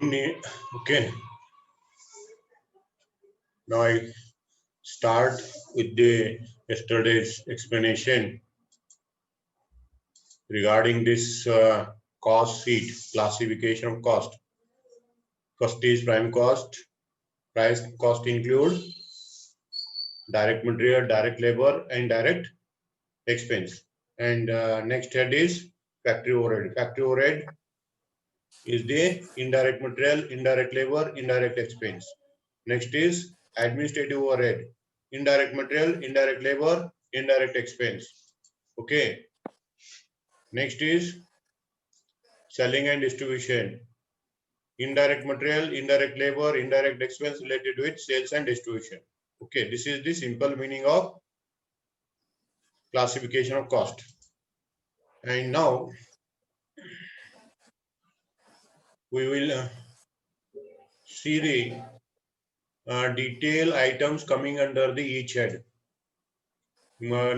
Okay. Now I start with the yesterday's explanation regarding this cost sheet, classification of cost. First is prime cost. Price cost include direct material, direct labor, and direct expense. And next head is factory overhead. Factory overhead is the indirect material, indirect labor, indirect expense. Next is administrative overhead. Indirect material, indirect labor, indirect expense. Okay. Next is selling and distribution. Indirect material, indirect labor, indirect expense related with sales and distribution. Okay, this is the simple meaning of classification of cost. And now we will see the detail items coming under the each head.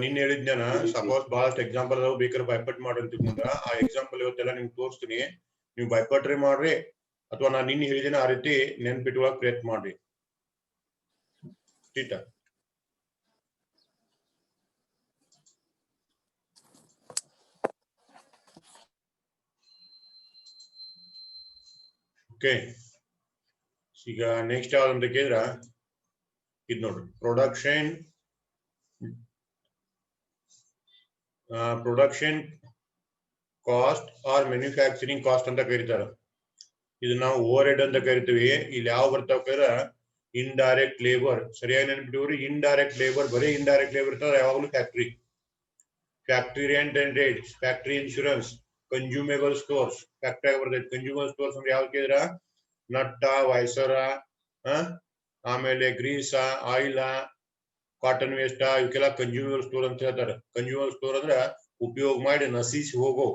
ನೀನ್ ಹೇಳಿದ್ನ suppose ಬಹಳಷ್ಟು example ಅದಾವ ಬೇಕಾದ್ರೆ ಬೈಪಟ್ ಮಾಡಿ ಮುಂದ ಆ example ಇವತ್ತೆಲ್ಲ ನಿಮ್ಗೆ ತೋರಿಸ್ತೀನಿ ನೀವು ಬೈಪಟ್ರಿ ಮಾಡ್ರಿ ಅಥವಾ ನಾನು ನಿನ್ನ ಹೇಳಿದ್ದೇನೆ ಆ ರೀತಿ ನೆನ್ಪಿಟ್ಟುವಾಗ ಪ್ರಯತ್ನ ಮಾಡ್ರಿ ಟೀಟಾ ಓಕೆ ಈಗ ನೆಕ್ಸ್ಟ್ ಯಾವ್ದಂತ ಕೇಳಿದ್ರ ಇದು ನೋಡ್ರಿ production cost or manufacturing cost ಅಂತ ಕರೀತಾರೆ ಇದು ನಾವು ಓವರ್ ಹೆಡ್ ಅಂತ ಕರಿತೀವಿ ಇಲ್ಲಿ ಯಾವ ಬರ್ತಾವ ಇಂಡೈರೆಕ್ಟ್ ಲೇಬರ್ ಸರಿಯಾಗಿ ನೆನ್ಪಿಟ್ಟಿವ್ರಿ ಇಂಡೈರೆಕ್ಟ್ ಲೇಬರ್ ಬರೀ ಇಂಡೈರೆಕ್ಟ್ ಲೇಬರ್ ಇರ್ತಾರ ಯಾವಾಗಲೂ factory rent and rates factory insurance consumable stores factory ಬರ್ತೈತಿ ಕನ್ಸ್ಯೂಮರ್ ಸ್ಟೋರ್ಸ್ ಅಂದ್ರೆ ಯಾವ ಕೇಳಿದ್ರ ನಟ್ಟ ವೈಸರ ಆಮೇಲೆ ಗ್ರೀಸ ಆಯಿಲ್ ಕಾಟನ್ ವೇಸ್ಟ್ ಇವಕ್ಕೆಲ್ಲ ಕನ್ಸ್ಯೂಮರ್ ಸ್ಟೋರ್ ಅಂತ ಹೇಳ್ತಾರೆ ಕನ್ಸ್ಯೂಮರ್ ಸ್ಟೋರ್ ಅಂದ್ರೆ ಉಪಯೋಗ ಮಾಡಿ ನಶಿಸಿ ಹೋಗೋ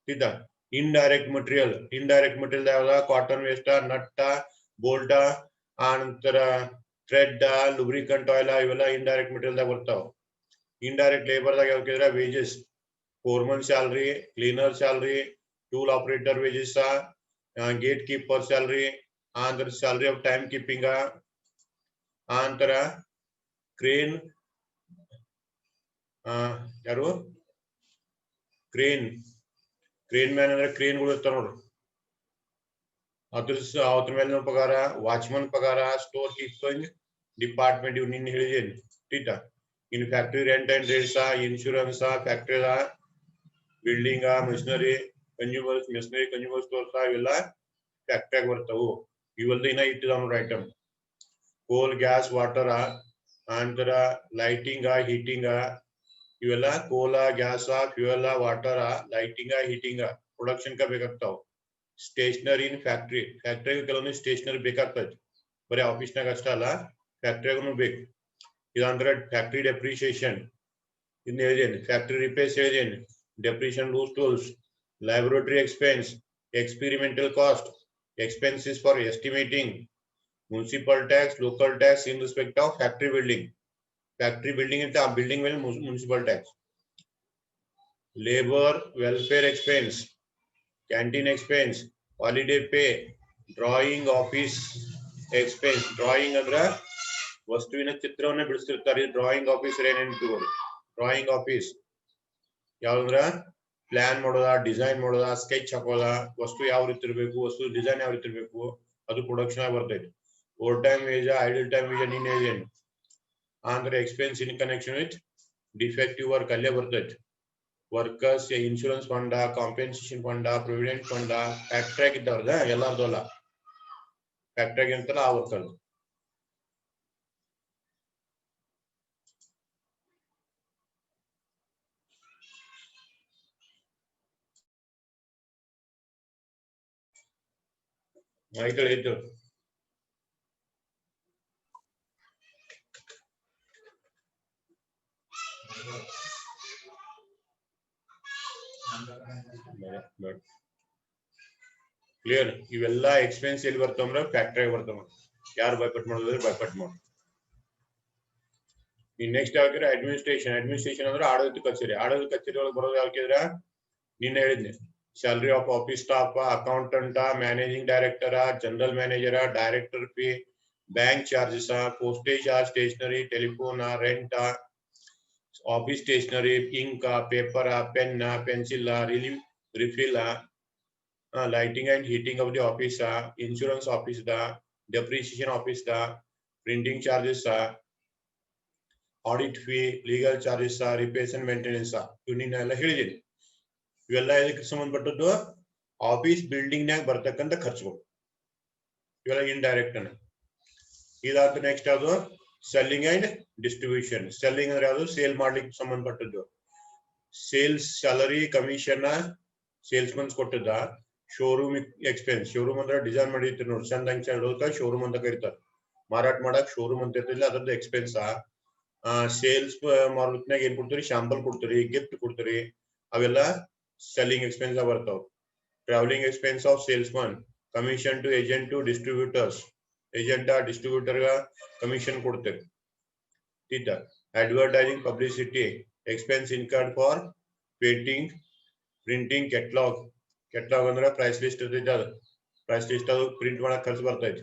ಇದ್ದ ಇಂಡೈರೆಕ್ಟ್ ಮಟೀರಿಯಲ್ ಯಾವ್ದ ಕಾಟನ್ ವೇಸ್ಟ್ ನಟ್ಟ ಬೋಲ್ಟ ಆ ನಂತರ ಥ್ರೆಡ್ ಲುಬ್ರಿಕಂಟ್ ಆಯಿಲ್ ಇವೆಲ್ಲ ಇಂಡೈರೆಕ್ಟ್ ಮಟೀರಿಯಲ್ ದಾಗ ಬರ್ತಾವ ಇಂಡೈರೆಕ್ಟ್ ಲೇಬರ್ ದಾಗ ಯಾವ ಕೇಳಿದ್ರೆ wages foreman salary cleaner salary tool operator wages gate keeper salary ಆಂತರ ಸ್ಯಾಲರಿ ಆಫ್ ಟೈಮ್ ಕೀಪಿಂಗ್ ಆಂತರ ಕ್ರೇನ್ ಯಾರು ಕ್ರೇನ್ ಮ್ಯಾನ್ ಅಂದ್ರೆ ಕ್ರೇನ್ಗಳು ಇರ್ತಾವ ನೋಡ್ರಿ ಅದ್ರ ಮೇಲೆ ಪಗಾರ ವಾಚ್ಮನ್ ಪಗಾರ ಸ್ಟೋರ್ ಕೀಪಿಂಗ್ ಡಿಪಾರ್ಟ್ಮೆಂಟ್ ಇವ್ ನಿನ್ನ ಹೇಳಿದೇನೆ ಟೀಟಾ in factory rent and rates insurance factory building machinery consumer stores ಇವೆಲ್ಲ ಫ್ಯಾಕ್ಟ್ರಿಯಾಗ ಬರ್ತಾವು ಇವೆಲ್ಲ ಇನ್ನ ಇಟ್ಟಿದಾವ ನೋಡ್ರಿ ಐಟಮ್ ಕೋಲ್ ಗ್ಯಾಸ್ ವಾಟರ್ ಅಂತರ ಲೈಟಿಂಗ್ ಹೀಟಿಂಗ್ ಇವೆಲ್ಲ coal gas fuel water lighting heating production ಕ ಬೇಕಾಗ್ತಾವ ಸ್ಟೇಷನರಿ ಇನ್ ಫ್ಯಾಕ್ಟ್ರಿ ಕೆಲವೊಂದು ಸ್ಟೇಷನರಿ ಬೇಕಾಗ್ತೈತಿ ಬರೀ ಆಫೀಸ್ನಾಗ ಅಷ್ಟ ಅಲ್ಲ ಫ್ಯಾಕ್ಟ್ರಿಯಾಗೂ ಬೇಕು ಇದಂದ್ರೆ ಫ್ಯಾಕ್ಟ್ರಿ ಡೆಪ್ರಿಸಿಯೇಷನ್ ಇನ್ನು ಹೇಳಿದೇನೆ ಫ್ಯಾಕ್ಟ್ರಿ ರಿಪೇರ್ಸ್ ಹೇಳಿದೇನೆ depreciation loose tools laboratory expense experimental cost expenses for estimating municipal tax local tax in respect of factory building into a building will municipal tax labor welfare expense canteen expense holiday pay drawing office expense drawing andra ವಸ್ತುವಿನ ಚಿತ್ರವನ್ನ ಬಿಡಿಸ್ತಿರ್ತಾರೆ drawing officer ಏನೇನು drawing office ಯಾವ್ದಂದ್ರ plan ಮಾಡೋದ design ಮಾಡೋದ sketch ಹಾಕೋದ ವಸ್ತು ಯಾವ ರೀತಿ ಇರಬೇಕು ವಸ್ತು ಡಿಸೈನ್ ಯಾವ ರೀತಿ ಇರಬೇಕು ಅದು ಪ್ರೊಡಕ್ಷನ್ ಆಗಿ ಬರ್ತೈತಿ over time wage idle time wage ನೀನ್ ಏನು ಅಂದ್ರೆ expense in connection with defective work ಅಲ್ಲೇ ಬರ್ತೈತಿ workers insurance fund compensation fund provident fund ಫ್ಯಾಕ್ಟ್ರಿಯಾಗ ಇದ್ದವ್ರದ ಎಲ್ಲಾರ್ದು ಅಲ್ಲ ಫ್ಯಾಕ್ಟ್ರಿಯಾಗ ಇರ್ತಾರ ಆ ವರ್ಕರ್ ಆಯ್ತು ಆಯ್ತು ಕ್ಲಿಯರ್ ಇವೆಲ್ಲ ಎಕ್ಸ್ಪೆನ್ಸ್ ಎಲ್ಲಿ ಬರ್ತಾವಂದ್ರ ಫ್ಯಾಕ್ಟ್ರಿಯಾಗ ಬರ್ತಾವ ಯಾರು ಬೈಪಟ್ ಮಾಡೋದ್ರೆ ಬೈಪಟ್ ಮಾಡ ಈ ನೆಕ್ಸ್ಟ್ ಯಾವ್ದ್ರ ಅಡ್ಮಿನಿಸ್ಟ್ರೇಷನ್ ಅಂದ್ರೆ ಆಡಳಿತ ಕಚೇರಿ ಒಳಗೆ ಬರೋದು ಯಾವ್ಕಿದ್ರ ನಿನ್ನೆ ಹೇಳಿದ್ನಿ salary of office staff, accountant, managing director, general manager, director fee, bank charges, postage, stationery, telephone, rent, office stationery, ink, paper, pen, pencil, refill, lighting and heating of the office, insurance office, depreciation office, printing charges, audit fee, legal charges, repairs and maintenance. ಇವನ್ನೆಲ್ಲ ಹೇಳಿದ್ದೀನಿ. ಇವೆಲ್ಲ ಇದಕ್ಕೆ ಸಂಬಂಧಪಟ್ಟದ್ದು office building ನಾಗ ಬರ್ತಕ್ಕಂಥ ಖರ್ಚುಗಳು, ಇವೆಲ್ಲ indirect ಅನ್ನ. ಇದಾದ ನೆಕ್ಸ್ಟ್ ಯಾವುದು ಸೆಲ್ಲಿಂಗ್ ಅಂಡ್ ಡಿಸ್ಟ್ರಿಬ್ಯೂಷನ್. ಸೆಲ್ಲಿಂಗ್ ಅಂದ್ರೆ ಯಾವುದು ಸೇಲ್ ಮಾಡ್ಲಿಕ್ಕೆ ಸಂಬಂಧಪಟ್ಟದ್ದು. ಸೇಲ್ಸ್ ಸ್ಯಾಲರಿ ಕಮಿಷನ್ ಸೇಲ್ಸ್ ಮನ್ಸ್ ಕೊಟ್ಟದ. ಶೋರೂಮ್ ಎಕ್ಸ್ಪೆನ್ಸ್, ಶೋರೂಮ್ ಅಂದ್ರೆ ಡಿಸೈನ್ ಮಾಡಿರ್ತೀರಿ ನೋಡಿ ಚಂದಂಗ್ ಚಂದ ಶೋರೂಮ್ ಅಂತ ಕರೀತಾರೆ. ಮಾರಾಟ ಮಾಡಕ್ ಶೋರೂಮ್ ಅಂತ ಇರ್ತಿಲ್ಲ, ಅದ್ರದ್ದು ಎಕ್ಸ್ಪೆನ್ಸ್. ಸೇಲ್ಸ್ ಮಾರ್ಕೆಟ್ನಾಗ ಏನ್ ಕೊಡ್ತೀರಿ, ಶಾಂಪಲ್ ಕೊಡ್ತೀರಿ, ಗಿಫ್ಟ್ ಕೊಡ್ತೀರಿ, ಅವೆಲ್ಲ ಸೆಲ್ಲಿಂಗ್ ಎಕ್ಸ್ಪೆನ್ಸ್ ಬರ್ತಾವ. Travelling expense of sales man, commission to agent to distributors, agent distributor commission ಕೊಡ್ತೇವೆ. Advertising publicity expense incurred for painting, printing, catalogue. Catalogue ಅಂದ್ರೆ ಪ್ರೈಸ್ ಲಿಸ್ಟ್ ಇರ್ತೈತಿ, ಅದು ಪ್ರೈಸ್ ಲಿಸ್ಟ್ ಅದು ಪ್ರಿಂಟ್ ಮಾಡಕ್ ಖರ್ಚು ಬರ್ತೈತಿ.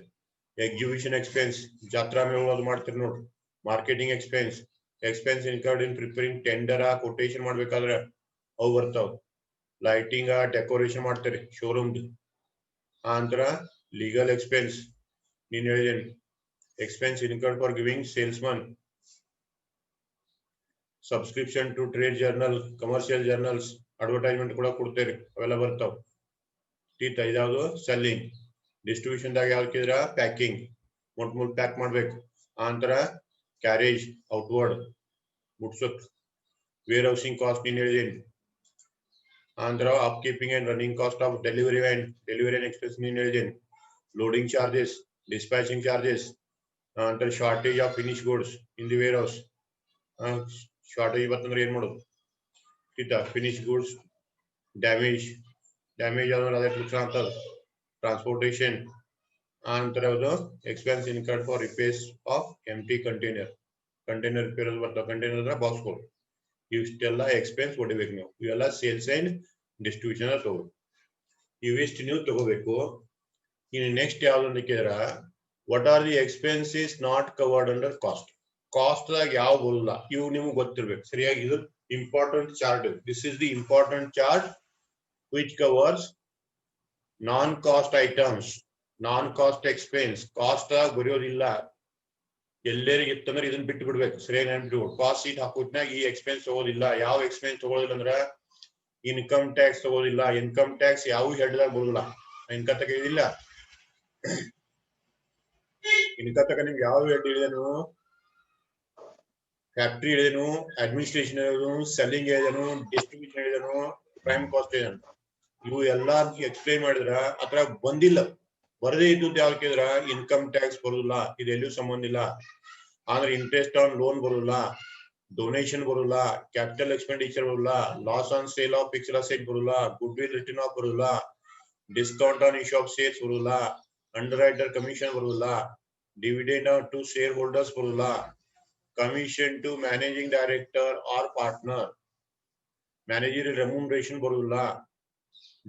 ಎಕ್ಸಿಬಿಷನ್ ಎಕ್ಸ್ಪೆನ್ಸ್, ಜಾತ್ರಾ ಮೇಳ ಅದು ಮಾಡ್ತೀರಿ ನೋಡ್ರಿ. Marketing expense, expense incurred in preparing tender, quotation ಮಾಡ್ಬೇಕಾದ್ರೆ ಅವು ಬರ್ತಾವ. ಲೈಟಿಂಗ್, ಡೆಕೋರೇಷನ್ ಮಾಡ್ತೀರಿ ಶೋರೂಮ್. ಆಂತರ ಲೀಗಲ್ ಎಕ್ಸ್ಪೆನ್ಸ್ ನೀನ್ ಹೇಳಿದೇನಿ. Expense incurred for giving sales man, subscription to trade journal, commercial journals, advertisement ಕೂಡ ಕೊಡ್ತೇರಿ, ಅವೆಲ್ಲ ಬರ್ತಾವ. ಇದಾವುದು ಸೆಲ್ಲಿಂಗ್. ಡಿಸ್ಟ್ರಿಬ್ಯೂಷನ್ ದಾಗ ಯಾವ್ದಿದ್ರ ಪ್ಯಾಕಿಂಗ್, ಮೊಟ್ಟ ಪ್ಯಾಕ್ ಮಾಡ್ಬೇಕು. ಆಂತರ ಕ್ಯಾರೇಜ್ ಔಟ್ವರ್ಡ್ ಮುಟ್ಸಕ್. ವೇರ್ ಹೌಸಿಂಗ್ ಕಾಸ್ಟ್ ನೀನ್ ಹೇಳಿದೀನಿ. ಆಂತರ up keeping and running cost of delivery and expense ನೀನ್ ಹೇಳಿದೀನಿ. Loading charges, dispatching charges. ಆಂತರ shortage of finish goods in the warehouse. Shortage ಬರ್ತಂದ್ರೆ ಏನ್ ಮಾಡೋದು, ಫಿನಿಶ್ ಗುಡ್ಸ್ ಡ್ಯಾಮೇಜ್ ಅಂದ್ರೆ ಅದಕ್ಕೆ ನುಕ್ಸಾನ್ ಆಗ್ತದ. ಟ್ರಾನ್ಸ್ಪೋರ್ಟೇಷನ್. ಆನಂತರ ಯಾವುದು expense incurred for repairs of empty container repair ಬರ್ತಾವ. ಕಂಟೈನರ್ ಅಂದ್ರೆ ಬಾಕ್ಸ್ಗಳು. ಇವಿಷ್ಟೆಲ್ಲ ಎಕ್ಸ್ಪೆನ್ಸ್ ಹೊಡಿಬೇಕು ನೀವು. ಇವೆಲ್ಲ ಸೇಲ್ಸ್ ಅಂಡ್ ಡಿಸ್ಟ್ರಿಬ್ಯೂಷನ್ ತಗೋ. ಇವಿಷ್ಟು ನೀವು ತಗೋಬೇಕು. ಇನ್ನು ನೆಕ್ಸ್ಟ್ ಯಾವ್ದು ಅಂತ ಕೇಳಿದ್ರ what are the expenses not covered under cost. Cost ದಾಗ ಯಾವ ಬರಲ್ಲ, ಇವು ನಿಮ್ಗೆ ಗೊತ್ತಿರ್ಬೇಕು ಸರಿಯಾಗಿ. ಇದು important chart. This is the important chart which covers non-cost items, non-cost expense. Cost ಬರೆಯೋದಿಲ್ಲ, ಎಲ್ಲರಿಗೆ ಇತ್ತಂದ್ರೆ ಇದನ್ನ ಬಿಟ್ಟು ಬಿಡ್ಬೇಕು. ಸರಿಯಾಗಿ ನೆನ್ಪಿಟ್ಟು ಕಾಸ್ಟ್ ಶೀಟ್ ಹಾಕೋದ್ನಾಗ ಈ ಎಕ್ಸ್ಪೆನ್ಸ್ ತಗೋದಿಲ್ಲ. ಯಾವ ಎಕ್ಸ್ಪೆನ್ಸ್ ತಗೋದಿಲ್ಲ ಅಂದ್ರ ಇನ್ಕಮ್ ಟ್ಯಾಕ್ಸ್ ತಗೋದಿಲ್ಲ. ಇನ್ಕಮ್ ಟ್ಯಾಕ್ಸ್ ಯಾವ ಹೆಡ್ದಾಗ ಬರೋದಿಲ್ಲ. ಇನ್ಕಮ್ ತಕ ಇದಿಲ್ಲ. ಇನ್ಕಮ್ ತಕ ನಿಮ್ಗೆ ಯಾವ ಹೆಡ್ ಹೇಳಿದನು, ಫ್ಯಾಕ್ಟ್ರಿ ಹೇಳಿದನು, ಅಡ್ಮಿನಿಸ್ಟ್ರೇಷನ್ ಹೇಳಿದನು, ಸೆಲ್ಲಿಂಗ್ ಹೇಳಿದನು, ಡಿಸ್ಟ್ರಿಬ್ಯೂಷನ್ ಹೇಳಿದನು, ಪ್ರೈಮ್ ಕಾಸ್ಟ್ ಹೇಳಿದನು. ಇವು ಎಲ್ಲಾ ಎಕ್ಸ್ಪ್ಲೈನ್ ಮಾಡಿದ್ರ ಅತ್ರ ಬಂದಿಲ್ಲ. ಬರದೇ ಇದ್ದು ಯಾವ ಕೇಳಿದ್ರ ಇನ್ಕಮ್ ಟ್ಯಾಕ್ಸ್ ಬರುದಿಲ್ಲ, ಇದೆಲ್ಲೂ ಸಂಬಂಧ ಇಲ್ಲ. ಆದ್ರೆ ಇಂಟ್ರೆಸ್ಟ್ ಆನ್ ಲೋನ್ ಬರುದಿಲ್ಲ, ಡೊನೇಷನ್ ಬರುದಿಲ್ಲ, ಕ್ಯಾಪಿಟಲ್ ಎಕ್ಸ್ಪೆಂಡಿಚರ್ ಬರುದಿಲ್ಲ, loss on sale of fixed asset ಬರುದಿಲ್ಲ, ಗುಡ್ ವಿಲ್ ರಿಟರ್ನ್ ಆಫ್ ಬರುದಿಲ್ಲ, discount on issue of shares ಬರುದಿಲ್ಲ, ಅಂಡರ್ ರೈಟರ್ ಕಮಿಷನ್ ಬರುದಿಲ್ಲ, ಡಿವಿಡೆಂಡ್ ಟು ಶೇರ್ ಹೋಲ್ಡರ್ಸ್ ಬರುದಿಲ್ಲ, commission to managing director or partner, manager remuneration ಬರುದಿಲ್ಲ,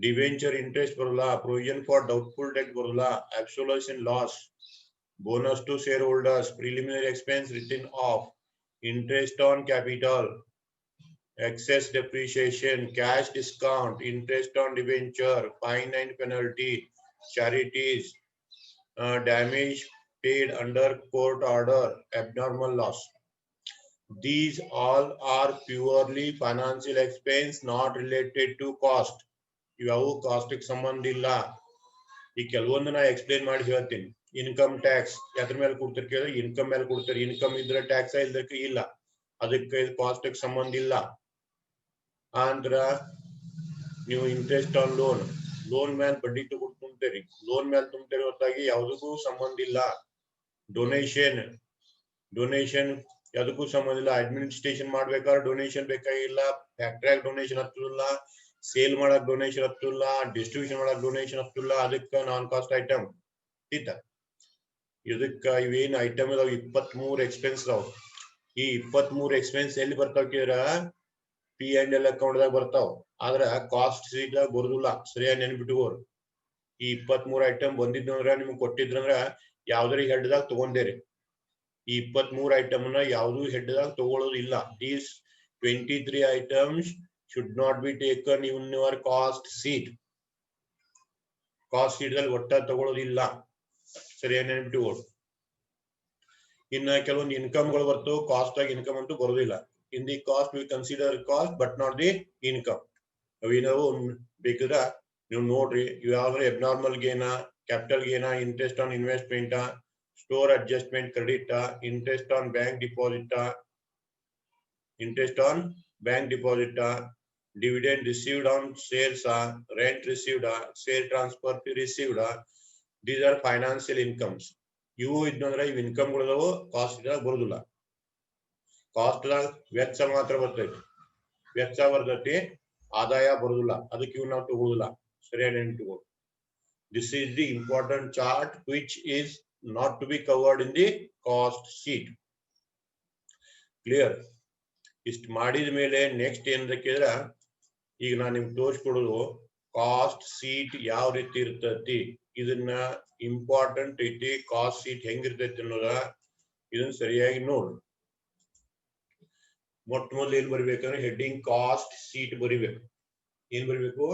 debenture interest ಬರಲ್ಲ, provision for doubtful debt ಬರಲ್ಲ, absolution loss, bonus to shareholders, preliminary expense written off, interest on capital, excess depreciation, cash discount, interest on debenture, fine and penalty, charities, damage paid under court order, abnormal loss. These all are purely financial expense not related to cost. ಇವು cost ಸಂಬಂಧ ಇಲ್ಲ. ಈ ಕೆಲವೊಂದು ನಾ explain ಮಾಡಿ ಹೇಳ್ತೀನಿ. Income tax ಯಾದ್ರ ಮೇಲೆ ಕೊಡ್ತಾರೆ ಕೇಳಿದ್ರೆ ಇನ್ಕಮ್ ಮೇಲೆ ಕೊಡ್ತಾರೆ. ಇನ್ಕಮ್ ಇದ್ರೆ ಟ್ಯಾಕ್ಸ್ ಇಲ್ಲದಕ್ಕೆ ಇಲ್ಲ, ಅದಕ್ಕೆ ಕಾಸ್ಟ್ ಸಂಬಂಧ ಇಲ್ಲ. ಅಂದ್ರ ನೀವು ಇಂಟ್ರೆಸ್ಟ್ ಆನ್ ಲೋನ್ ಮೇಲೆ ಬಡ್ಡಿ ತಗೊಂಡು ತುಂಬ್ತೇರಿ, ಲೋನ್ ಮೇಲೆ ತುಂಬ್ತೇರಿ ಹೊರತಾಗಿ ಯಾವುದಕ್ಕೂ ಸಂಬಂಧ ಇಲ್ಲ. ಡೊನೇಷನ್ ಯಾವುದಕ್ಕೂ ಸಂಬಂಧ ಇಲ್ಲ. ಅಡ್ಮಿನಿಸ್ಟ್ರೇಷನ್ ಮಾಡ್ಬೇಕಾದ್ರೆ ಡೊನೇಷನ್ ಬೇಕಾಗಿಲ್ಲ, ಫ್ಯಾಕ್ಟ್ರಿಯಾಗ ಡೊನೇಷನ್ ಹತ್ತಿಲ್ಲ, ಸೇಲ್ ಮಾಡಕ್ ಡೊನೇಷನ್ ಹತ್ತಿಲ್ಲ, ಡಿಸ್ಟ್ರಿಬ್ಯೂಷನ್ ಮಾಡಕ್ ಡೊನೇಷನ್ ಹತ್ತಿಲ್ಲ. ಅದಕ್ಕೆ ನಾನ್ ಕಾಸ್ಟ್ ಐಟಮ್ ಇದಕ್ಕ ಇವೇನ್ ಐಟಮ್ ಇದಾವ 23 ಎಕ್ಸ್ಪೆನ್ಸ್ ಅದಾವ. ಈ 23 ಎಕ್ಸ್ಪೆನ್ಸ್ ಎಲ್ಲಿ ಬರ್ತಾವ ಕೇಳಿದ್ರ P&L ಅಕೌಂಟ್ ದಾಗ ಬರ್ತಾವ ಆದ್ರ ಕಾಸ್ಟ್ ಶೀಟ್ ದಾಗ ಬರುದಿಲ್ಲ ಸರಿಯಾಗಿ ನೆನ್ಪಿಟ್ಕೋರಿ ಈ 23 ಐಟಮ್ ಬಂದಿದ್ದಂದ್ರ ನಿಮ್ಗೆ ಕೊಟ್ಟಿದ್ರಂದ್ರ ಯಾವ್ದ್ರ ಹೆಡ್ ದಾಗ ತಗೊಂಡೇರಿ ಈ 23 ಐಟಮ್ ನ ಯಾವ್ದು ಹೆಡ್ ದಾಗ ತಗೊಳ್ಳೋದಿಲ್ಲ these 23 items should not be taken in your cost sheet ದಲ್ಲಿ ಒಟ್ಟ ತಗೊಳ್ಳೋದಿಲ್ಲ ಸರಿಯಾಗಿ ನೆನ್ಪಿಟ್ಕೋರಿ ಇನ್ನ ಕೆಲವೊಂದು ಇನ್ಕಮ್ ಗಳು ಬರ್ತವೆ ಕಾಸ್ಟ್ ಆಗಿ ಇನ್ಕಮ್ ಅಂತೂ ಬರೋದಿಲ್ಲ in the cost we consider cost but not the income ನಾವು ಬೇಕಿದ್ರ ನೀವು ನೋಡ್ರಿ ಯಾವ್ದಾದ್ರು abnormal gain capital gain interest on investment store adjustment credit interest on bank deposit dividend received on sales rent received sale transfer fee received these are financial incomes ಇವು ಇದ್ದಂದ್ರೆ ಇವು income ಗಳು cost ದಾಗ ಬರುದಿಲ್ಲ ಕಾಸ್ಟ್ ದಾಗ ವೆಚ್ಚ ಮಾತ್ರ ಬರ್ತೈತಿ ವೆಚ್ಚ ಬರ್ತೈತಿ ಆದಾಯ ಬರುದಿಲ್ಲ ಅದಕ್ಕೆ ಇವು ನಾವು ತಗೊಳ್ಳೋದಿಲ್ಲ ಸರಿಯಾಗಿ ನೆನಪಿಟ್ಕೊಳ್ಳಿ this is the important chart which is not to be covered in the cost sheet clear ಇಷ್ಟು ಮಾಡಿದ ಮೇಲೆ ನೆಕ್ಸ್ಟ್ ಏನ್ ಕೇಳಿದ್ರ ಈಗ ನಾನು ನಿಮ್ಗೆ ತೋರಿಸ್ಕೊಡೋದು ಕಾಸ್ಟ್ ಶೀಟ್ ಯಾವ ರೀತಿ ಇರ್ತೈತಿ ಇದನ್ನ ಇಂಪಾರ್ಟೆಂಟ್ ಐತಿ ಕಾಸ್ಟ್ ಶೀಟ್ ಹೆಂಗಿರ್ತೈತಿ ಅನ್ನೋದ ಇದನ್ನ ಸರಿಯಾಗಿ ನೋಡ್ರಿ ಮೊಟ್ಟ ಮೊದಲು ಏನ್ ಬರಿಬೇಕಂದ್ರೆ ಹೆಡ್ಡಿಂಗ್ ಕಾಸ್ಟ್ ಶೀಟ್ ಬರಿಬೇಕು ಏನ್ ಬರಿಬೇಕು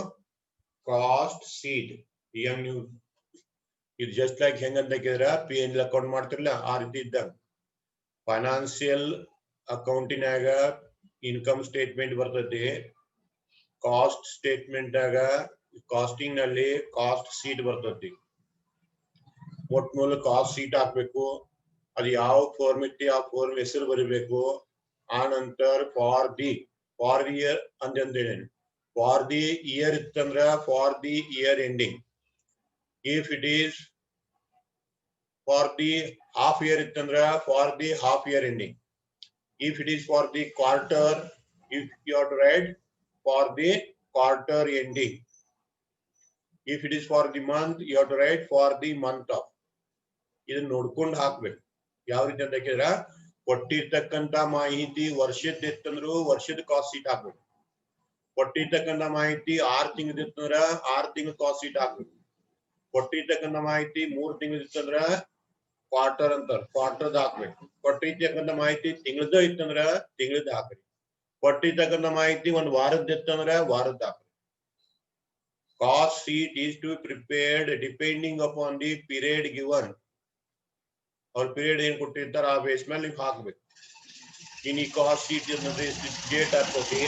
ಕಾಸ್ಟ್ ಶೀಟ್ ಈಗ ನೀವು ಇದು ಜಸ್ಟ್ ಲೈಕ್ ಹೆಂಗಂತ ಕೇಳಿದ್ರ P&L ಅಕೌಂಟ್ ಮಾಡ್ತಿರ್ಲಿಲ್ಲ ಆ ರೀತಿ ಇದ್ದಂಗ ಫೈನಾನ್ಸಿಯಲ್ ಅಕೌಂಟಿನಾಗ ಇನ್ಕಮ್ ಸ್ಟೇಟ್ಮೆಂಟ್ ಬರ್ತೈತಿ ಕಾಸ್ಟ್ ಸ್ಟೇಟ್ಮೆಂಟ್ ಆಗ ಕಾಸ್ಟಿಂಗ್ ನಲ್ಲಿ ಕಾಸ್ಟ್ ಶೀಟ್ ಬರ್ತೈತಿ ಮೊಟ್ಟ ಮೊದಲು ಕಾಸ್ಟ್ ಶೀಟ್ ಹಾಕ್ಬೇಕು ಅದು ಯಾವ ಫಾರ್ಮ್ ಇತ್ತು ಆ ಫಾರ್ಮ್ ಹೆಸರು ಬರಿಬೇಕು ಆ ನಂತರ ಫಾರ್ ದಿ ಇಯರ್ ಅಂತೇಳಿ ಫಾರ್ ದಿ ಇಯರ್ ಇತ್ತಂದ್ರ for the year ending if it is for the half year ಇತ್ತಂದ್ರ for the half year ending if it is for the quarter if you have to write for the quarter ending if it is for the month you have to write for the month of ಇದನ್ನ ನೋಡ್ಕೊಂಡು ಹಾಕ್ಬೇಕು ಯಾವ ರೀತಿ ಅಂತ ಕೇಳಿದ್ರ ಕೊಟ್ಟಿರ್ತಕ್ಕಂತ ಮಾಹಿತಿ ವರ್ಷದ ಇತ್ತಂದ್ರು ವರ್ಷದ ಕಾಸ್ಟ್ ಶೀಟ್ ಹಾಕ್ಬೇಕು ಕೊಟ್ಟಿರ್ತಕ್ಕಂತ ಮಾಹಿತಿ 6 ತಿಂಗಳ ಇತ್ತಂದ್ರ 6 ತಿಂಗಳ ಕಾಸ್ಟ್ ಶೀಟ್ ಹಾಕ್ಬೇಕು ಕೊಟ್ಟಿರ್ತಕ್ಕಂತ ಮಾಹಿತಿ 3 ತಿಂಗಳ ಇತ್ತಂದ್ರ ಕ್ವಾರ್ಟರ್ ಅಂತಾರ ಕ್ವಾರ್ಟರ್ದ ಹಾಕ್ಬೇಕು ಕೊಟ್ಟಿರ್ತಕ್ಕಂತ ಮಾಹಿತಿ ತಿಂಗಳದ ಇತ್ತಂದ್ರ ತಿಂಗಳದ ಹಾಕ್ಬೇಕು ಕೊಟ್ಟಿರ್ತಕ್ಕಂತ ಮಾಹಿತಿ ಒಂದು ವಾರದ ಇತ್ತಂದ್ರ ವಾರದ ಹಾಕ್ಬೇಕು cost sheet is to be prepared depending upon the period given or period ಏನು ಕೊಟ್ಟಿರ್ತಾರ ಆ ಬೇಸ್ ಮೇಲೆ ನೀವು ಹಾಕಬೇಕು ಇನ್ನು ಈ ಕಾಸ್ಟ್ ಶೀಟ್ ಏನಂದ್ರೆ ಡೇಟ್ ಹಾಕೋತಿ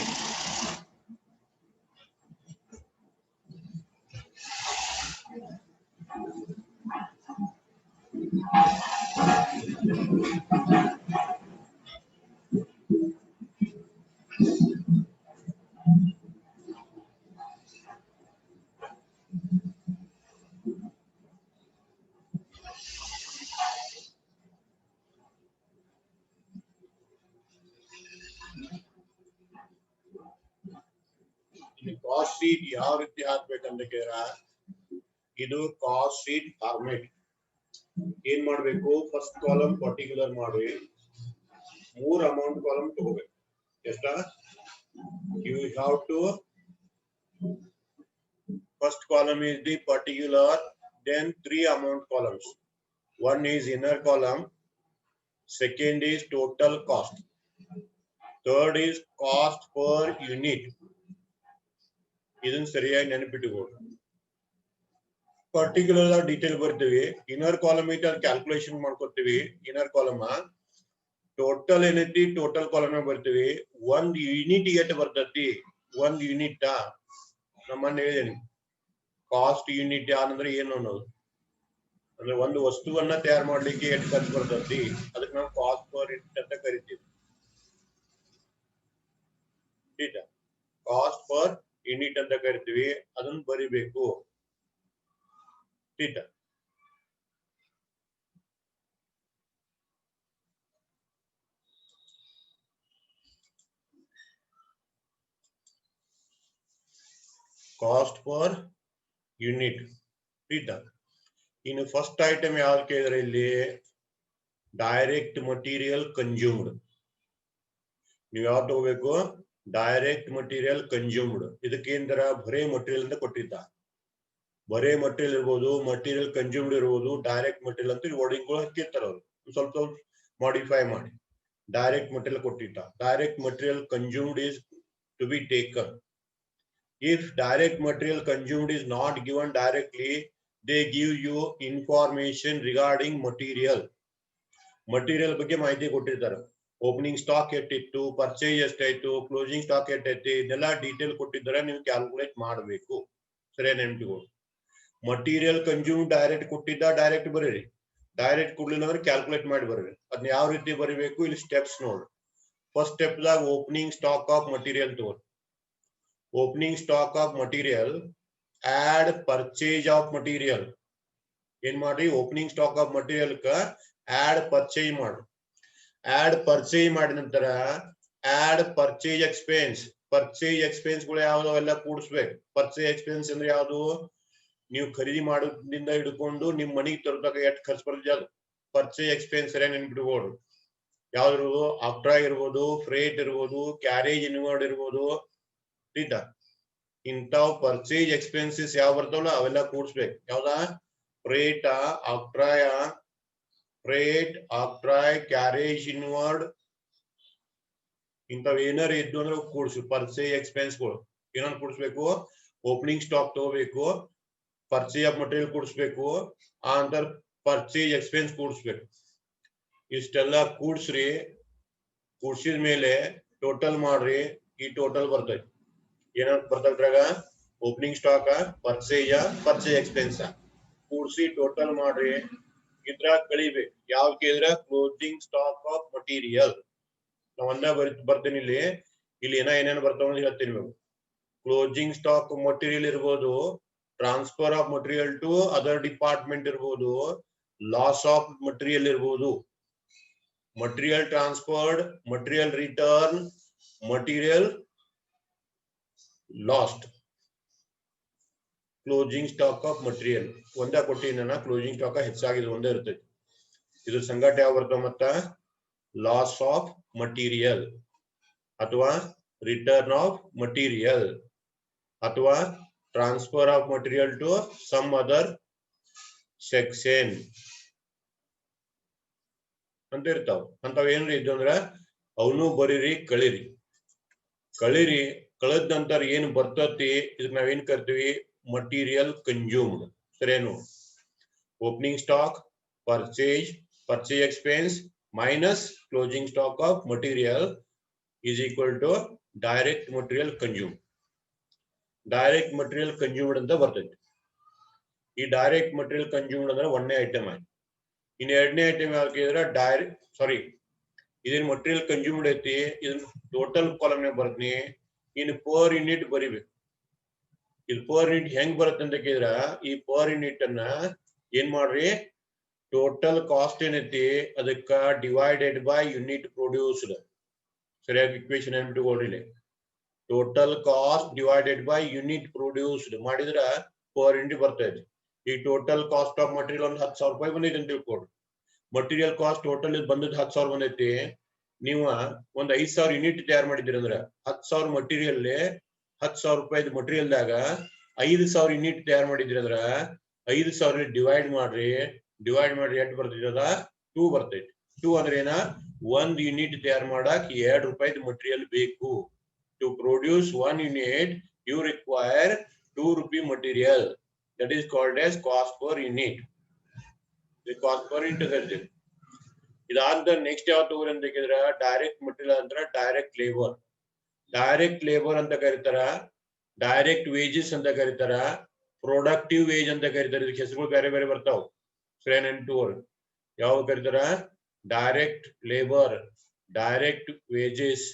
ಕಾಸ್ಟ್ ಶೀಟ್ ಯಾವ ರೀತಿ ಹಾಕ್ಬೇಕಂತ ಕೇಳಿದ್ರ ಇದು ಕಾಸ್ಟ್ ಶೀಟ್ ಫಾರ್ಮೆಟ್ ಏನ್ ಮಾಡ್ಬೇಕು ಫಸ್ಟ್ ಕಾಲಮ್ ಪರ್ಟಿಕ್ಯುಲರ್ ಮಾಡಿ 3 ಅಮೌಂಟ್ ಕಾಲಮ್ ತಗೋಬೇಕು ಎಷ್ಟ you have to first column is the particular then 3 amount columns one is inner column second is total cost third is cost per unit ಇದನ್ನ ಸರಿಯಾಗಿ ನೆನಪಿಟ್ಟುಕೊಳ್ಳಿ particular detail ಬರ್ತೀವಿ inner column ಐತಿ ಅದು calculation ಮಾಡ್ಕೊತೀವಿ inner column total ಏನೈತಿ total column ಬರ್ತೀವಿ ಒಂದ್ unit ಎಷ್ಟು ಬರ್ತೈತಿ ಒಂದ್ ಯೂನಿಟ್ ನಮ್ಮನ್ನ ಹೇಳಿದೇನಿ ಕಾಸ್ಟ್ ಯೂನಿಟ್ ಅಂದ್ರೆ ಏನು ಅನ್ನೋದು ಅಂದ್ರೆ ಒಂದು ವಸ್ತುವನ್ನ ತಯಾರು ಮಾಡ್ಲಿಕ್ಕೆ ಎಷ್ಟು ಖರ್ಚು ಬರ್ತೈತಿ ಅದಕ್ಕೆ ನಾವು ಕಾಸ್ಟ್ ಪರ್ ಯೂನಿಟ್ ಅಂತ ಕರಿತೀವಿ ಕಾಸ್ಟ್ ಪರ್ ಯೂನಿಟ್ ಅಂತ ಕರಿತೀವಿ ಅದನ್ನ ಬರಿಬೇಕು ಕಾಸ್ಟ್ ಪರ್ ಯೂನಿಟ್ ಇನ್ನು ಫಸ್ಟ್ ಐಟಮ್ ಯಾವ್ದು ಕೇಳಿದ್ರೆ ಇಲ್ಲಿ ಡೈರೆಕ್ಟ್ ಮಟೀರಿಯಲ್ ಕನ್ಸ್ಯೂಮ್ಡ್ ನೀವು ಯಾವ್ದು ತಗೋಬೇಕು ಡೈರೆಕ್ಟ್ ಮಟೀರಿಯಲ್ ಕನ್ಸ್ಯೂಮ್ಡ್ ಇದಕ್ಕೇಂದ್ರ ಬರೇ ಮಟೀರಿಯಲ್ ಅಂತ ಕೊಟ್ಟಿದ್ದ ಬರೇ ಮಟೀರಿಯಲ್ ಇರ್ಬೋದು ಮಟೀರಿಯಲ್ ಕನ್ಸ್ಯೂಮ್ಡ್ ಇರ್ಬೋದು ಡೈರೆಕ್ಟ್ ಮಟೀರಿಯಲ್ ಅಂತ ವರ್ಡಿಂಗ್ ಹಾಕಿರ್ತಾರೆ ಅವರು ಸ್ವಲ್ಪ ಸ್ವಲ್ಪ ಮಾಡಿಫೈ ಮಾಡಿ ಡೈರೆಕ್ಟ್ ಮಟೀರಿಯಲ್ ಕೊಟ್ಟಿದ್ದ direct material consumed is to be taken. If direct material consumed is not given directly, they give you information regarding material. Material ಬಗ್ಗೆ ಮಾಹಿತಿ ಕೊಟ್ಟಿರ್ತಾರೆ ಓಪನಿಂಗ್ ಸ್ಟಾಕ್ ಎಷ್ಟಿತ್ತು ಪರ್ಚೇಸ್ ಎಷ್ಟಾಯ್ತು ಕ್ಲೋಸಿಂಗ್ ಸ್ಟಾಕ್ ಎಷ್ಟೈತಿ ಇದೆಲ್ಲ ಡೀಟೇಲ್ ಕೊಟ್ಟಿದ್ದಾರೆ ನೀವು ಕ್ಯಾಲ್ಕುಲೇಟ್ ಮಾಡಬೇಕು ಸರಿಯಾಗಿ ನೆನಪಿಗಳು ಮಟೀರಿಯಲ್ ಕನ್ಸ್ಯೂಮ್ ಡೈರೆಕ್ಟ್ ಕೊಟ್ಟಿದ್ದ ಡೈರೆಕ್ಟ್ ಬರೀರಿ ಡೈರೆಕ್ಟ್ ಕೊಡ್ಲಿಲ್ಲ ಅಂದ್ರೆ ಕ್ಯಾಲ್ಕುಲೇಟ್ ಮಾಡಿ ಬರ್ರಿ ಅದನ್ನ ಯಾವ ರೀತಿ ಬರೀಬೇಕು ಇಲ್ಲಿ ಸ್ಟೆಪ್ಸ್ ನೋಡ್ರಿ ಫಸ್ಟ್ ಸ್ಟೆಪ್ ದಾಗ ಓಪನಿಂಗ್ ಸ್ಟಾಕ್ ಆಫ್ ಮಟೀರಿಯಲ್ ತೋರಿ opening stock of material add purchase of material ಏನ್ ಮಾಡ್ರಿ ಓಪನಿಂಗ್ ಸ್ಟಾಕ್ ಆಫ್ ಮಟೀರಿಯಲ್ ಕ ಆಡ್ ಪರ್ಚೇಸ್ ಮಾಡ್ರಿ ಆಡ್ ಪರ್ಚೇಸ್ ಮಾಡಿದ ನಂತರ ಆಡ್ ಪರ್ಚೇಸ್ ಎಕ್ಸ್ಪೆನ್ಸ್ ಗಳು ಯಾವ್ದು ಎಲ್ಲ ಕೂಡಿಸ್ಬೇಕು ಪರ್ಚೇಸ್ ಎಕ್ಸ್ಪೆನ್ಸ್ ಅಂದ್ರೆ ಯಾವ್ದು ನೀವು ಖರೀದಿ ಮಾಡೋದ್ರಿಂದ ಹಿಡ್ಕೊಂಡು ನಿಮ್ ಮನೆಗೆ ತರದಾಗ ಎಷ್ಟು ಖರ್ಚು ಬರ್ತದೆ ಅದು ಪರ್ಚೇಸ್ ಎಕ್ಸ್ಪೆನ್ಸ್ ಸರಿಯಾಗಿ ನೆನ್ಪಿಡ್ಬೋದು ಯಾವ್ದು ಆಕ್ಟ್ರಾ ಇರ್ಬೋದು ಫ್ರೇಟ್ ಇರ್ಬೋದು ಕ್ಯಾರೇಜ್ ಇನ್ವರ್ಡ್ ಇರ್ಬೋದು ठीक ಇಂಥವ್ ಪರ್ಚೇಸ್ ಎಕ್ಸ್ಪೆನ್ಸಸ್ ಯಾವ ಬರ್ತಾವಲ್ಲ ಅವೆಲ್ಲ ಕೂಡಿಸ್ಬೇಕು ಯಾವ್ದಾ ಫ್ರೇಟ್ ಆಕ್ಟ್ರಾಯ್ ಕ್ಯಾರೇಜ್ ಇನ್ವರ್ಡ್ ಇಂಥವ್ ಏನಾರು ಇದ್ದು ಅಂದ್ರೆ ಕೂಡಿಸಿ ಪರ್ಚೇಸ್ ಎಕ್ಸ್ಪೆನ್ಸ್ಗಳು ಏನಾರು ಕೂಡಿಸ್ಬೇಕು ಓಪನಿಂಗ್ ಸ್ಟಾಕ್ ತಗೋಬೇಕು ಪರ್ಚೇಸ್ ಆಫ್ ಮಟೀರಿಯಲ್ ಕೂಡಿಸ್ಬೇಕು ಆ ನಂತರ ಪರ್ಚೇಸ್ ಎಕ್ಸ್ಪೆನ್ಸ್ ಕೂಡಿಸ್ಬೇಕು ಇಷ್ಟೆಲ್ಲ ಕೂಡ್ಸಿದ ಮೇಲೆ ಟೋಟಲ್ ಮಾಡ್ರಿ ಈ ಟೋಟಲ್ ಬರ್ತೈತಿ ಏನಾದ್ರು ಬರ್ತದ್ರಾಗ ಓಪನಿಂಗ್ ಸ್ಟಾಕ್ ಪರ್ಚೇಸ್ ಎಕ್ಸ್ಪೆನ್ಸ್ ಕೂಡಿಸಿ ಟೋಟಲ್ ಮಾಡ್ರಿ ಇದ್ರಾಗ ಕಳಿಬೇಕು ಯಾವ ಕೇಳಿದ್ರ ಕ್ಲೋಸಿಂಗ್ ಸ್ಟಾಕ್ ಆಫ್ ಮಟೀರಿಯಲ್ ನಾವ್ ಬರ್ತೀನಿ ಇಲ್ಲಿ ಏನೇನು ಬರ್ತಾವ ಹೇಳ್ತೀನಿ ನೀವು ಕ್ಲೋಸಿಂಗ್ ಸ್ಟಾಕ್ ಮಟೀರಿಯಲ್ ಇರ್ಬೋದು transfer of material to other department ಇರ್ಬೋದು ಲಾಸ್ ಆಫ್ ಮಟೀರಿಯಲ್ ಇರ್ಬೋದು material transferred material return material lost closing stock of material ಒಂದೇ ಕೊಟ್ಟಿನ ಕ್ಲೋಸಿಂಗ್ ಸ್ಟಾಕ್ ಹೆಚ್ಚಾಗಿದೆ ಒಂದೇ ಇರ್ತೈತಿ ಇದ್ರ ಸಂಘಟ ಯಾವ ಬರ್ತಾವ ಮತ್ತ ಲಾಸ್ ಆಫ್ ಮಟೀರಿಯಲ್ ಅಥವಾ ರಿಟರ್ನ್ ಆಫ್ ಮಟೀರಿಯಲ್ ಅಥವಾ transfer of material to some other section ಅಂತ ಇರ್ತಾವ ಅಂತಾವ್ ಏನ್ರಿ ಇದ್ದು ಅಂದ್ರ ಅವನು ಬರೀರಿ ಕಳಿರಿ ಕಳೆದ ನಂತರ ಏನ್ ಬರ್ತತಿ ಇದಕ್ಕೆ ನಾವೇನ್ ಕರಿತೀವಿ ಮಟೀರಿಯಲ್ ಕನ್ಸ್ಯೂಮ್ಡ್ ಸರಿಯೇನು opening stock purchase expense minus closing stock of material is equal to direct material consumed ಅಂತ ಬರ್ತೈತಿ ಈ ಡೈರೆಕ್ಟ್ ಮಟೀರಿಯಲ್ ಕನ್ಸ್ಯೂಮ್ಡ್ ಅಂದ್ರೆ ಒಂದನೇ ಐಟಮ್ ಆಯ್ತು ಇನ್ನು ಎರಡನೇ ಐಟಮ್ ಯಾವ್ದು ಇದೇನ್ ಮಟೀರಿಯಲ್ ಕನ್ಸ್ಯೂಮ್ಡ್ ಐತಿ ಇದನ್ನ ಟೋಟಲ್ ಕಾಲಮ್ ನಾಗ ಬರ್ತೀನಿ ಇನ್ನು ಪರ್ ಯೂನಿಟ್ ಬರಿಬೇಕು ಇದು ಪರ್ ಯೂನಿಟ್ ಹೆಂಗ್ ಬರುತ್ತೆ ಅಂತ ಕೇಳಿದ್ರ ಈ ಪರ್ ಯೂನಿಟ್ ಅನ್ನ ಏನ್ ಮಾಡ್ರಿ ಟೋಟಲ್ ಕಾಸ್ಟ್ ಏನೈತಿ ಅದಕ್ಕ ಡಿವೈಡೆಡ್ ಬೈ ಯೂನಿಟ್ ಪ್ರೊಡ್ಯೂಸ್ಡ್ ಸರಿಯಾಗಿ ಇಕ್ವೇಶನ್ ಏನ್ಬಿಟ್ಟುಕೊಡ್ರಿ total cost divided by unit produced ಮಾಡಿದ್ರ ಪರ್ ಯೂನಿಟ್ ಬರ್ತಾ ಇದೆ ಈ ಟೋಟಲ್ ಕಾಸ್ಟ್ ಆಫ್ ಮಟೀರಿಯಲ್ ಒಂದು 10,000 ರೂಪಾಯಿ ಬಂದೈತಿ ಅಂತ ತಿಳ್ಕೊಡ್ರಿ ಮಟೀರಿಯಲ್ ಕಾಸ್ಟ್ ಟೋಟಲ್ ಬಂದದ್ದು 10,000 ಬಂದೈತಿ ನೀವು ಒಂದ್ 5,000 ಯೂನಿಟ್ ತಯಾರು ಮಾಡಿದಿರಿ ಅಂದ್ರ 10,000 ಮಟೀರಿಯಲ್ 10,000 ರೂಪಾಯಿ ಮಟೀರಿಯಲ್ದಾಗ 5,000 ಯೂನಿಟ್ ತಯಾರು ಮಾಡಿದಿರಿ ಅಂದ್ರ 5,000 ಡಿವೈಡ್ ಮಾಡ್ರಿ ಎಷ್ಟು ಬರ್ತೈತಿ ಅದ 2 ಬರ್ತೈತಿ 2 ಅಂದ್ರೆ ಏನ 1 ಯೂನಿಟ್ ತಯಾರು ಮಾಡಕ್ 2 ರೂಪಾಯಿ ಮಟೀರಿಯಲ್ ಬೇಕು to produce 1 unit you require 2 ರೂಪಾಯಿ material that is called as cost per unit cost per unit ಕರಿತೀವಿ ಇದಾದ ನೆಕ್ಸ್ಟ್ ಯಾವ ತಗೋರಿ ಅಂತ ಕೇಳಿದ್ರ ಡೈರೆಕ್ಟ್ ಮಟೀರಿಯಲ್ ಅಂದ್ರ ಡೈರೆಕ್ಟ್ ಲೇಬರ್ ಅಂತ ಕರೀತಾರ ಡೈರೆಕ್ಟ್ ವೇಜಸ್ ಅಂತ ಕರೀತಾರ ಪ್ರೊಡಕ್ಟಿವ್ ವೇಜ್ ಅಂತ ಕರೀತಾರ ಇದಕ್ಕೆ ಹೆಸರುಗಳು ಬೇರೆ ಬೇರೆ ಬರ್ತಾವ ಯಾವ ಕರೀತಾರ direct labour direct wages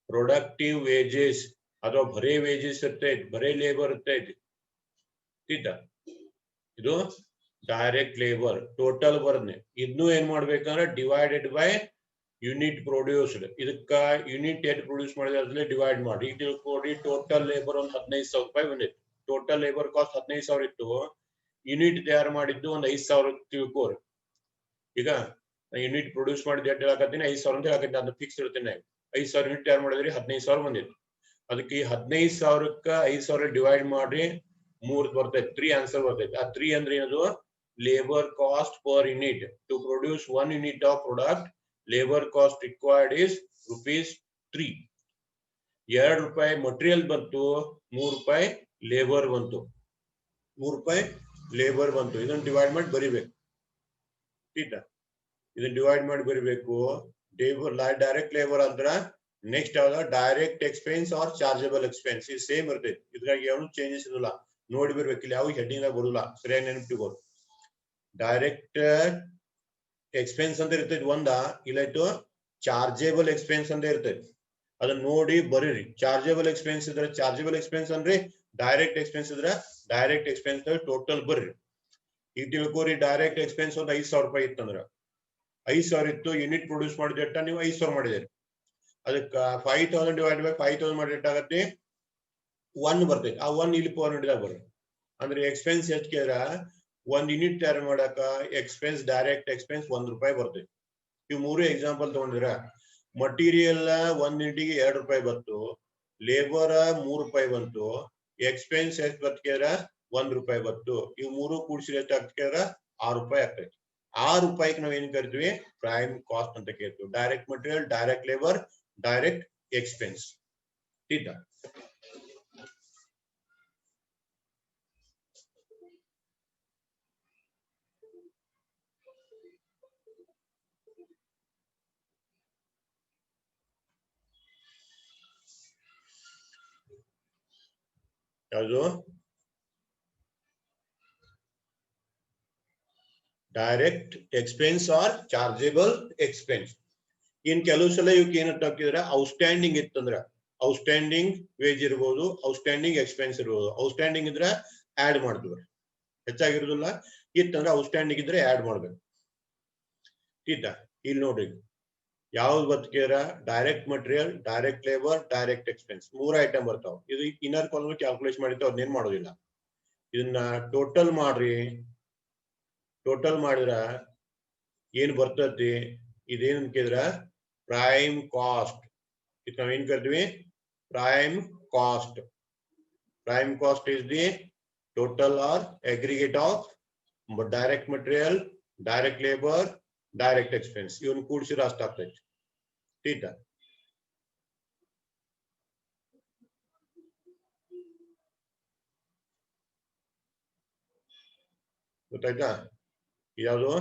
productive wages ಅಥವಾ ಬರೇ ವೇಜಸ್ ಇರ್ತೈತಿ ಬರೇ ಲೇಬರ್ ಇರ್ತೈತಿ ಇದು ಡೈರೆಕ್ಟ್ ಲೇಬರ್ ಟೋಟಲ್ ಬರ್ನೆ ಇದನ್ನು ಏನ್ ಮಾಡ್ಬೇಕಂದ್ರೆ ಡಿವೈಡೆಡ್ ಬೈ ಯೂನಿಟ್ ಪ್ರೊಡ್ಯೂಸ್ಡ್ ಇದಕ್ಕ ಯೂನಿಟ್ ಎಷ್ಟು ಪ್ರೊಡ್ಯೂಸ್ ಮಾಡಿದ್ರೆ ಅದ್ರಲ್ಲಿ ಡಿವೈಡ್ ಮಾಡಿ ಈಗ ತಿಳ್ಕೊಡಿ ಟೋಟಲ್ ಲೇಬರ್ ಒಂದು 15,000 ರೂಪಾಯಿ ಬಂದಿತ್ತು ಟೋಟಲ್ ಲೇಬರ್ ಕಾಸ್ಟ್ 15,000 ಇತ್ತು ಯೂನಿಟ್ ತಯಾರು ಮಾಡಿದ್ದು ಒಂದು 5,000 ತಿಳ್ಕೋರಿ ಈಗ ಯೂನಿಟ್ ಪ್ರೊಡ್ಯೂಸ್ ಮಾಡಿದ್ದು ಎಷ್ಟು ಹೇಳಕತ್ತೀನಿ 5,000 ಅಂತ ಹೇಳಕತ್ತೀನಿ ಅದು ಫಿಕ್ಸ್ ಇರ್ತೀನಿ 5,000 ಯೂನಿಟ್ ತಯಾರು ಮಾಡಿದ್ರಿ 15,000 ಬಂದಿತ್ತು ಅದಕ್ಕೆ 15,000ಕ್ಕ 5,000 ಡಿವೈಡ್ ಮಾಡ್ರಿ 3 ಬರ್ತೈತಿ 3 ಆನ್ಸರ್ ಬರ್ತೈತಿ ಆ 3 ಅಂದ್ರೆ ಏನದು labour cost per unit to produce 1 unit of product labour cost required is ₹3 ₹2 material ಬಂತು ₹3 ಲೇಬರ್ ಬಂತು ₹3 ಲೇಬರ್ ಬಂತು ಇದನ್ನ ಡಿವೈಡ್ ಮಾಡಿ ಬರಿಬೇಕು ठीक ಇದನ್ನ ಡಿವೈಡ್ ಮಾಡಿ ಬರಿಬೇಕು ಡೈರೆಕ್ಟ್ ಲೇಬರ್ ಅಂದ್ರ ನೆಕ್ಸ್ಟ್ ಯಾವ್ದು direct expense or chargeable expense ಇದು ಸೇಮ್ ಇರ್ತೈತಿ ಇದ್ರಾಗ ಏನು ಚೇಂಜಸ್ ಇರಲ್ಲ ನೋಡಿ ಬರ್ಬೇಕು ಇಲ್ಲಿ ಯಾವ ಹೆಡ್ಡಿಂಗ್ ಆಗಿ ಬರೋಲ್ಲ ಸರಿಯಾಗಿ ನೆನಪಿಟ್ಕೋದು ಡೈರೆಕ್ಟ್ ಎಕ್ಸ್ಪೆನ್ಸ್ ಅಂತ ಇರ್ತೈತಿ ಒಂದ ಇಲ್ಲಾಯ್ತು ಚಾರ್ಜೇಬಲ್ ಎಕ್ಸ್ಪೆನ್ಸ್ ಅಂತ ಇರ್ತೈತಿ ಅದನ್ನ ನೋಡಿ ಬರೀರಿ ಚಾರ್ಜೇಬಲ್ ಎಕ್ಸ್ಪೆನ್ಸ್ ಇದ್ರೆ ಚಾರ್ಜೇಬಲ್ ಎಕ್ಸ್ಪೆನ್ಸ್ ಅಂದ್ರೆ ಡೈರೆಕ್ಟ್ ಎಕ್ಸ್ಪೆನ್ಸ್ ಇದ್ರೆ ಡೈರೆಕ್ಟ್ ಎಕ್ಸ್ಪೆನ್ಸ್ ಟೋಟಲ್ ಬರ್ರಿ ಈಗ ತಿಳ್ಕೋರಿ ಡೈರೆಕ್ಟ್ ಎಕ್ಸ್ಪೆನ್ಸ್ ಒಂದು ₹5,000 ಇತ್ತಂದ್ರ 5,000 ಇತ್ತು ಯೂನಿಟ್ ಪ್ರೊಡ್ಯೂಸ್ ಮಾಡಿದ ನೀವು 5,000 ಮಾಡಿದಿರಿ ಅದಕ್ಕೆ 5,000 ಡಿವೈಡ್ ಬೈ 5,000 ಮಾಡಿ ಎಷ್ಟಾಗತ್ತೆ 1 ಬರ್ತೈತಿ ಆ 1 ಇಲ್ಲಿ ಪವರ್ ಯೂನಿಟ್ ಬರ್ರಿ ಅಂದ್ರೆ ಎಕ್ಸ್ಪೆನ್ಸ್ ಎಷ್ಟು ಕೇಳಿದ್ರ 1 ಯೂನಿಟ್ ತಯಾರು ಮಾಡಾಕ ಎಕ್ಸ್ಪೆನ್ಸ್ ಡೈರೆಕ್ಟ್ ಎಕ್ಸ್ಪೆನ್ಸ್ ₹1 ಬರ್ತೈತಿ ಇವು 3 ಎಕ್ಸಾಂಪಲ್ ತಗೊಂಡಿರ ಮಟೀರಿಯಲ್ 1 ಯೂನಿಟ್ಗೆ ₹2 ಬಂತು ಲೇಬರ್ ₹3 ಬಂತು ಎಕ್ಸ್ಪೆನ್ಸ್ ಎಷ್ಟು ಬತ್ ಕೇಳಿದ್ರ ₹1 ಬಂತು ಇವು 3 ಕೂಡಿಸಿದ್ರೆ ಎಷ್ಟು ಆಗ್ತದೆ ಕೇಳಿದ್ರ ₹6 ಆಗ್ತೈತಿ ₹6ಕ್ಕೆ ನಾವ್ ಏನ್ ಕರಿತೀವಿ ಪ್ರೈಮ್ ಕಾಸ್ಟ್ ಅಂತ ಕೇಳ್ತೀವಿ direct material direct labour direct expense ठीक है डायरेक्ट एक्सपेंस और चार्जेबल एक्सपेंस इन ಕೆಲವು ಸಲ ಇವಕ್ಕೆ ಏನು ಹಾಕಿದ್ರೆ ಔಟ್ಸ್ಟ್ಯಾಂಡಿಂಗ್ ಇತ್ತಂದ್ರೆ ಔಟ್ಸ್ಟ್ಯಾಂಡಿಂಗ್ ವೇಜ್ ಇರಬಹುದು ಔಟ್ಸ್ಟ್ಯಾಂಡಿಂಗ್ ಎಕ್ಸ್ಪೆನ್ಸ್ ಇರಬಹುದು ಔಟ್ಸ್ಟ್ಯಾಂಡಿಂಗ್ ಇದ್ರೆ ಆಡ್ ಮಾಡ್ತೀವಿ ಹೆಚ್ಚಾಗಿರೋದಿಲ್ಲ ಇತ್ತಂದ್ರೆ ಔಟ್ಸ್ಟ್ಯಾಂಡಿಂಗ್ ಇದ್ರೆ ಆಡ್ ಮಾಡಬೇಕು ठीक ಇಲ್ಲಿ ನೋಡಿ ಯಾವುದು ಬರ್ತಕೇರ direct material direct labour direct expense 3 item ಬರ್ತಾವ ಇದು ಇನ್ನರ್ ಕಾಲಮ್ ಕ್ಯಾಲ್ಕುಲೇಟ್ ಮಾಡಿದ್ರೆ ಅದನ್ನೇನ್ ಮಾಡೋದಿಲ್ಲ ಇದನ್ನ ಟೋಟಲ್ ಮಾಡ್ರಿ ಟೋಟಲ್ ಮಾಡಿದ್ರ ಏನ್ ಬರ್ತತಿ ಇದೇನ್ ಕೇಳಿದ್ರ ಪ್ರೈಮ್ ಕಾಸ್ಟ್ ಇದು ನಾವ್ ಏನ್ ಕರಿತೀವಿ prime cost is the total or aggregate of direct material direct labour direct expense ಇವನ್ ಕೂಡಿಸಿದ್ರೆ ಅಷ್ಟಾಗ್ತೈತಿ ठीक है ಗೊತ್ತಾಯ್ತಾ ಯಾವುದು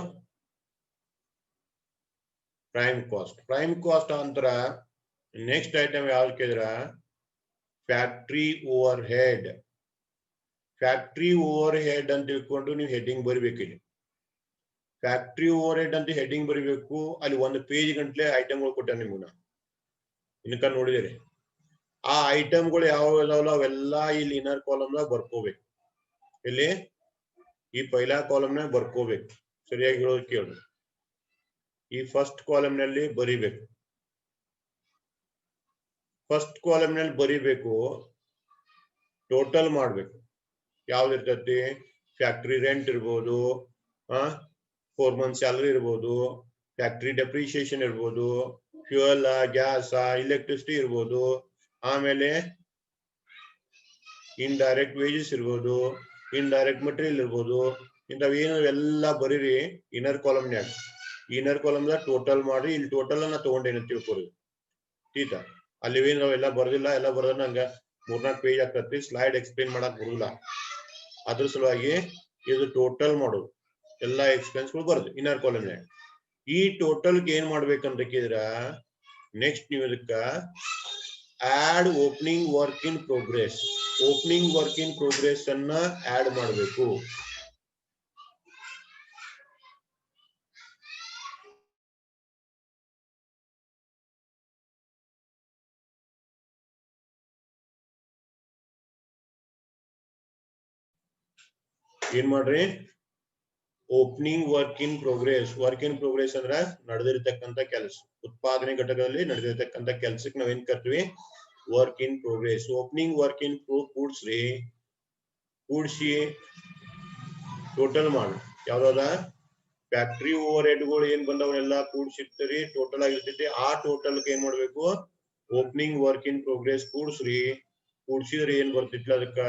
ಪ್ರೈಮ್ ಕಾಸ್ಟ್ ಅಂತರ ನೆಕ್ಸ್ಟ್ ಐಟಮ್ ಯಾವ್ದು ಕೇಳಿದ್ರ ಫ್ಯಾಕ್ಟ್ರಿ ಓವರ್ ಹೆಡ್ ಅಂತ ತಿಳ್ಕೊಂಡು ನೀವು ಹೆಡ್ಡಿಂಗ್ ಬರಿಬೇಕಿಲ್ಲಿ ಫ್ಯಾಕ್ಟ್ರಿ ಓವರ್ ಹೆಡ್ ಅಂತ ಹೆಡ್ಡಿಂಗ್ ಬರಿಬೇಕು ಅಲ್ಲಿ ಒಂದು ಪೇಜ್ ಗಂಟ್ಲೆ ಐಟಮ್ಗಳು ಕೊಟ್ಟ ನಿಮ್ಗೆ ಇನ್ಕ ನೋಡಿದಿರಿ ಆ ಐಟಮ್ಗಳು ಯಾವ ಇದಾವಲ್ಲ ಅವೆಲ್ಲ ಇಲ್ಲಿ ಇನ್ನರ್ ಕಾಲಮ್ನಾಗ ಬರ್ಕೋಬೇಕು ಇಲ್ಲಿ ಈ ಪೈಲಾ ಕಾಲಮ್ನಾಗ ಬರ್ಕೋಬೇಕು ಸರಿಯಾಗಿ ಹೇಳೋದು ಕೇಳಿ ಈ ಫಸ್ಟ್ ಕಾಲಮ್ ನಲ್ಲಿ ಬರಿಬೇಕು ಟೋಟಲ್ ಮಾಡ್ಬೇಕು ಯಾವ್ದು ಇರ್ತೈತಿ ಫ್ಯಾಕ್ಟ್ರಿ ರೆಂಟ್ ಇರ್ಬೋದು 4 months ಸ್ಯಾಲರಿ ಇರ್ಬೋದು ಫ್ಯಾಕ್ಟ್ರಿ ಡೆಪ್ರಿಸಿಯೇಷನ್ ಇರ್ಬೋದು ಫ್ಯೂಯಲ್ ಗ್ಯಾಸ್ ಎಲೆಕ್ಟ್ರಿಸಿಟಿ ಇರ್ಬೋದು ಆಮೇಲೆ ಇಂಡೈರೆಕ್ಟ್ ವೇಜಸ್ ಇರ್ಬೋದು ಇಂಡೈರೆಕ್ಟ್ ಮಟೀರಿಯಲ್ ಇರ್ಬೋದು ಇಂಥವೇನು ಎಲ್ಲ ಬರೀರಿ ಇನ್ನರ್ ಕಾಲಮ್ನಾಗ ಟೋಟಲ್ ಮಾಡಿ ಇಲ್ಲಿ ಟೋಟಲ್ ಅನ್ನ ತಗೊಂಡೇನೆ ತಿಳ್ಕೊರಿ ठीक ಅಲ್ಲಿ ನಾವೆಲ್ಲ ಬರ್ದಿಲ್ಲ ಎಲ್ಲ ಬರ್ದ ನಂಗ 3-4 ಪೇಜ್ ಆಗ್ತತಿ ಸ್ಲೈಡ್ ಎಕ್ಸ್ಪ್ಲೇನ್ ಮಾಡಕ್ ಬರುಲ್ಲ ಅದ್ರ ಸಲುವಾಗಿ ಇದು ಟೋಟಲ್ ಮಾಡೋದು ಎಲ್ಲ ಎಕ್ಸ್ಪೆನ್ಸ್ಗಳು ಬರ್ತದೆ ಇನ್ನರ್ ಕಾಲಮ್ನಾಗ ಈ ಟೋಟಲ್ ಏನ್ ಮಾಡ್ಬೇಕಂತ ಕೇಳಿದ್ರ ನೆಕ್ಸ್ಟ್ ನೀವು ಇದಕ್ಕ add opening work in progress ಅನ್ನ ಆಡ್ ಮಾಡಬೇಕು ಏನ್ ಮಾಡ್ರಿ ಓಪನಿಂಗ್ ವರ್ಕ್ ಇನ್ ಪ್ರೋಗ್ರೆಸ್ ಅಂದ್ರ ನಡೆದಿರ್ತಕ್ಕಂಥ ಕೆಲಸ ಉತ್ಪಾದನೆ ಘಟಕದಲ್ಲಿ ನಡೆದಿರ್ತಕ್ಕಂಥ ಕೆಲಸಕ್ಕೆ ನಾವೇನ್ ಕರ್ತೀವಿ work in progress opening work in ಕೂಡ್ಸಿ ಟೋಟಲ್ ಮಾಡಿ ಯಾವ್ದಾದ ಫ್ಯಾಕ್ಟ್ರಿ ಓವರ್ ಹೆಡ್ಗಳು ಏನ್ ಬಂದವನ್ನೆಲ್ಲ ಕೂಡ್ಸಿರ್ತೀರಿ ಟೋಟಲ್ ಆಗಿರ್ತೈತಿ ಆ ಟೋಟಲ್ ಏನ್ ಮಾಡ್ಬೇಕು ಓಪನಿಂಗ್ ವರ್ಕ್ ಇನ್ ಪ್ರೋಗ್ರೆಸ್ ಕೂಡ್ಸ್ರಿ, ಕೂಡ್ಸಿದ್ರೆ ಏನ್ ಬರ್ತಿತ್ಲ ಅದಕ್ಕ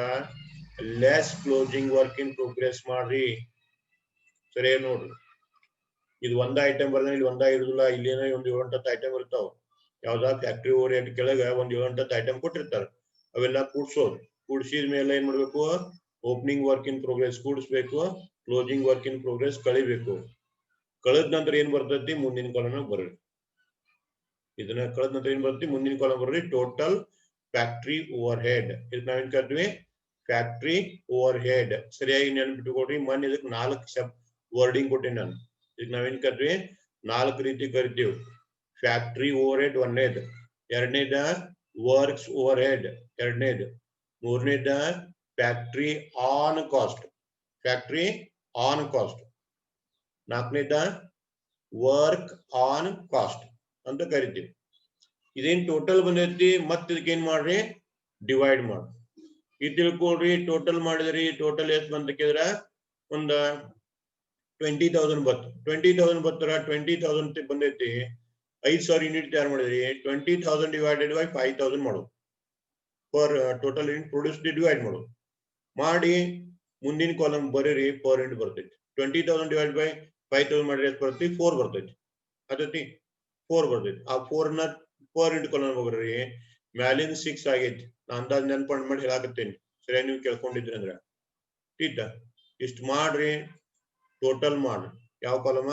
less closing work in progress ಮಾಡ್ರಿ. ಸರಿ ನೋಡ್ರಿ, ಇದು ಒಂದ ಐಟಮ್ ಬರ್ದ ಇಲ್ಲಿ ಒಂದ ಇರುದಿಲ್ಲ, ಇಲ್ಲೇನೋ ಒಂದ್ 7-8 ಐಟಮ್ ಇರ್ತಾವ. ಯಾವ್ದಾ ಫ್ಯಾಕ್ಟ್ರಿ ಓವರ್ ಹೆಡ್ ಕೆಳಗ ಒಂದ್ 7-8 ಐಟಮ್ ಕೊಟ್ಟಿರ್ತಾರ, ಅವೆಲ್ಲ ಕೂಡ್ಸೋದು. ಕೂಡ್ಸಿದ ಮೇಲೆ ಏನ್ ಮಾಡ್ಬೇಕು, ಓಪನಿಂಗ್ ವರ್ಕ್ ಇನ್ ಪ್ರೋಗ್ರೆಸ್ ಕೂಡಿಸ್ಬೇಕು, ಕ್ಲೋಸಿಂಗ್ ವರ್ಕ್ ಇನ್ ಪ್ರೋಗ್ರೆಸ್ ಕಳಿಬೇಕು. ಕಳೆದ ನಂತರ ಏನ್ ಬರ್ತೈತಿ ಮುಂದಿನ ಕಾಲಮ್ ಬರ್ರಿ. ಇದನ್ನ ಕಳೆದ ನಂತರ ಏನ್ ಬರ್ತೈತಿ ಮುಂದಿನ ಕಾಲಮ್ ಬರ್ರಿ. ಟೋಟಲ್ ಫ್ಯಾಕ್ಟ್ರಿ ಓವರ್ ಹೆಡ್, ಇದನ್ನ ನಾವೇನ್ ಕರಿತೀವಿ ಫ್ಯಾಕ್ಟ್ರಿ ಓವರ್ ಹೆಡ್. ಸರಿಯಾಗಿ ನೆನ್ಪಿಟ್ಕೊಡ್ರಿ, ಮೊನ್ನೆ ಇದಕ್ಕೆ 4 ವರ್ಡಿಂಗ್ ಕೊಟ್ಟೇನಿ ನಾನು. ಇದಕ್ಕೆ ನಾವೇನ್ ಕರಿತೀವಿ 4 ರೀತಿ ಕರಿತೀವಿ. ಫ್ಯಾಕ್ಟ್ರಿ ಓವರ್ ಹೆಡ್ ಒಂದನೇದು, ಎರಡನೇದ ವರ್ಕ್ಸ್ ಓವರ್ ಹೆಡ್ ಎರಡನೇದು, ಮೂರನೇದ factory on cost, factory on cost, ನಾಲ್ಕನೇದ ವರ್ಕ್ ಆನ್ ಕಾಸ್ಟ್ ಅಂತ ಕರಿತೀವಿ. ಇದೇನ್ ಟೋಟಲ್ ಬಂದೈತಿ, ಮತ್ತೆ ಇದಕ್ಕೆ ಏನ್ ಮಾಡ್ರಿ ಡಿವೈಡ್ ಮಾಡ್ರಿ. ಇದು ತಿಳ್ಕೊಳ್ರಿ, ಟೋಟಲ್ ಮಾಡಿದ್ರಿ ಟೋಟಲ್ ಎಷ್ಟು ಬಂತ ಕೇಳಿದ್ರ ಒಂದ 20,000 ಬತ್ತು. 20,000 ಬತ್ತರ 20,000 ಬಂದೈತಿ, 5,000 ಯೂನಿಟ್ ತಯಾರು ಮಾಡಿದ್ರಿ. 20,000 ಡಿವೈಡೆಡ್ ಬೈ 5,000 ಮಾಡೋದು, per total unit produce divide ಮಾಡೋದು ಮಾಡಿ ಮುಂದಿನ ಕಾಲಮ್ ಬರೀರಿ. ಪರ್ ಯೂನಿಟ್ ಬರ್ತೈತಿ. 20,000 ಡಿವೈಡ್ ಬೈ 5,000 ಮಾಡಿದ್ರೆ ಎಷ್ಟು ಬರ್ತೈತಿ 4 ಬರ್ತೈತಿ. ಅದೈತಿ 4 ಬರ್ತೈತಿ. ಆ 4 ನ ಪರ್ ಯೂನಿಟ್ ಕಾಲಮ್ ಬರ್ರಿ. ಮ್ಯಾಲಿನ 6 ಆಗೈತಿ, ನಾ ಅಂದಾಜ್ ನೆನ್ಪಂಡ್ ಮಾಡಿ ಹೇಳಾಕತ್ತೇನಿ, ಸರಿಯಾಗಿ ನೀವು ಕೇಳ್ಕೊಂಡಿದ್ರಿ ಅಂದ್ರ ಟೀಟ ಇಷ್ಟ ಮಾಡ್ರಿ. ಟೋಟಲ್ ಮಾಡ್ರಿ. ಯಾವ ಕಾಲಮ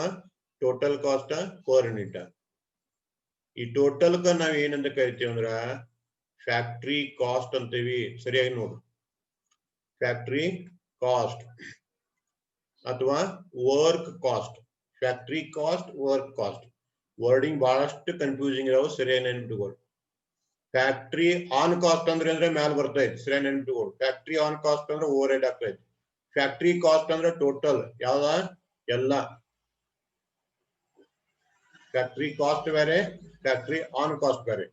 ಟೋಟಲ್ ಕಾಸ್ಟ್ ಪರ್ ಯೂನಿಟ್. ಈ ಟೋಟಲ್ ಕ ನಾವ್ ಏನಂತ ಕರಿತೀವಿ ಅಂದ್ರ ಫ್ಯಾಕ್ಟ್ರಿ ಕಾಸ್ಟ್ ಅಂತೀವಿ. ಸರಿಯಾಗಿ ನೋಡ್ರಿ, ಫ್ಯಾಕ್ಟ್ರಿ ಕಾಸ್ಟ್ ಅಥವಾ work cost. Factory cost, work cost wording ಬಹಳಷ್ಟು ಕನ್ಫ್ಯೂಸಿಂಗ್ ಇದಾವ, ಸರಿಯಾಗಿ ನೆನ್ಪಿಟ್ಕೊಳ್ಳಿ. ಫ್ಯಾಕ್ಟ್ರಿ ಆನ್ ಕಾಸ್ಟ್ ಅಂದ್ರೆ ಮ್ಯಾಲ್ ಬರ್ತೈತಿ, ಸರಿಯಾಗಿ ನೆನ್ಪಿಟ್ಕೊಳ್ಳಿ. ಫ್ಯಾಕ್ಟ್ರಿ ಆನ್ ಕಾಸ್ಟ್ ಅಂದ್ರೆ ಓವರ್ ಹೆಡ್ ಆಗ್ತೈತಿ. ಫ್ಯಾಕ್ಟ್ರಿ ಕಾಸ್ಟ್ ಅಂದ್ರೆ ಟೋಟಲ್ ಯಾವ್ದ ಎಲ್ಲ. ಫ್ಯಾಕ್ಟ್ರಿ ಕಾಸ್ಟ್ ಬೇರೆ, ಫ್ಯಾಕ್ಟ್ರಿ ಆನ್ ಕಾಸ್ಟ್ ಬೇರೆ.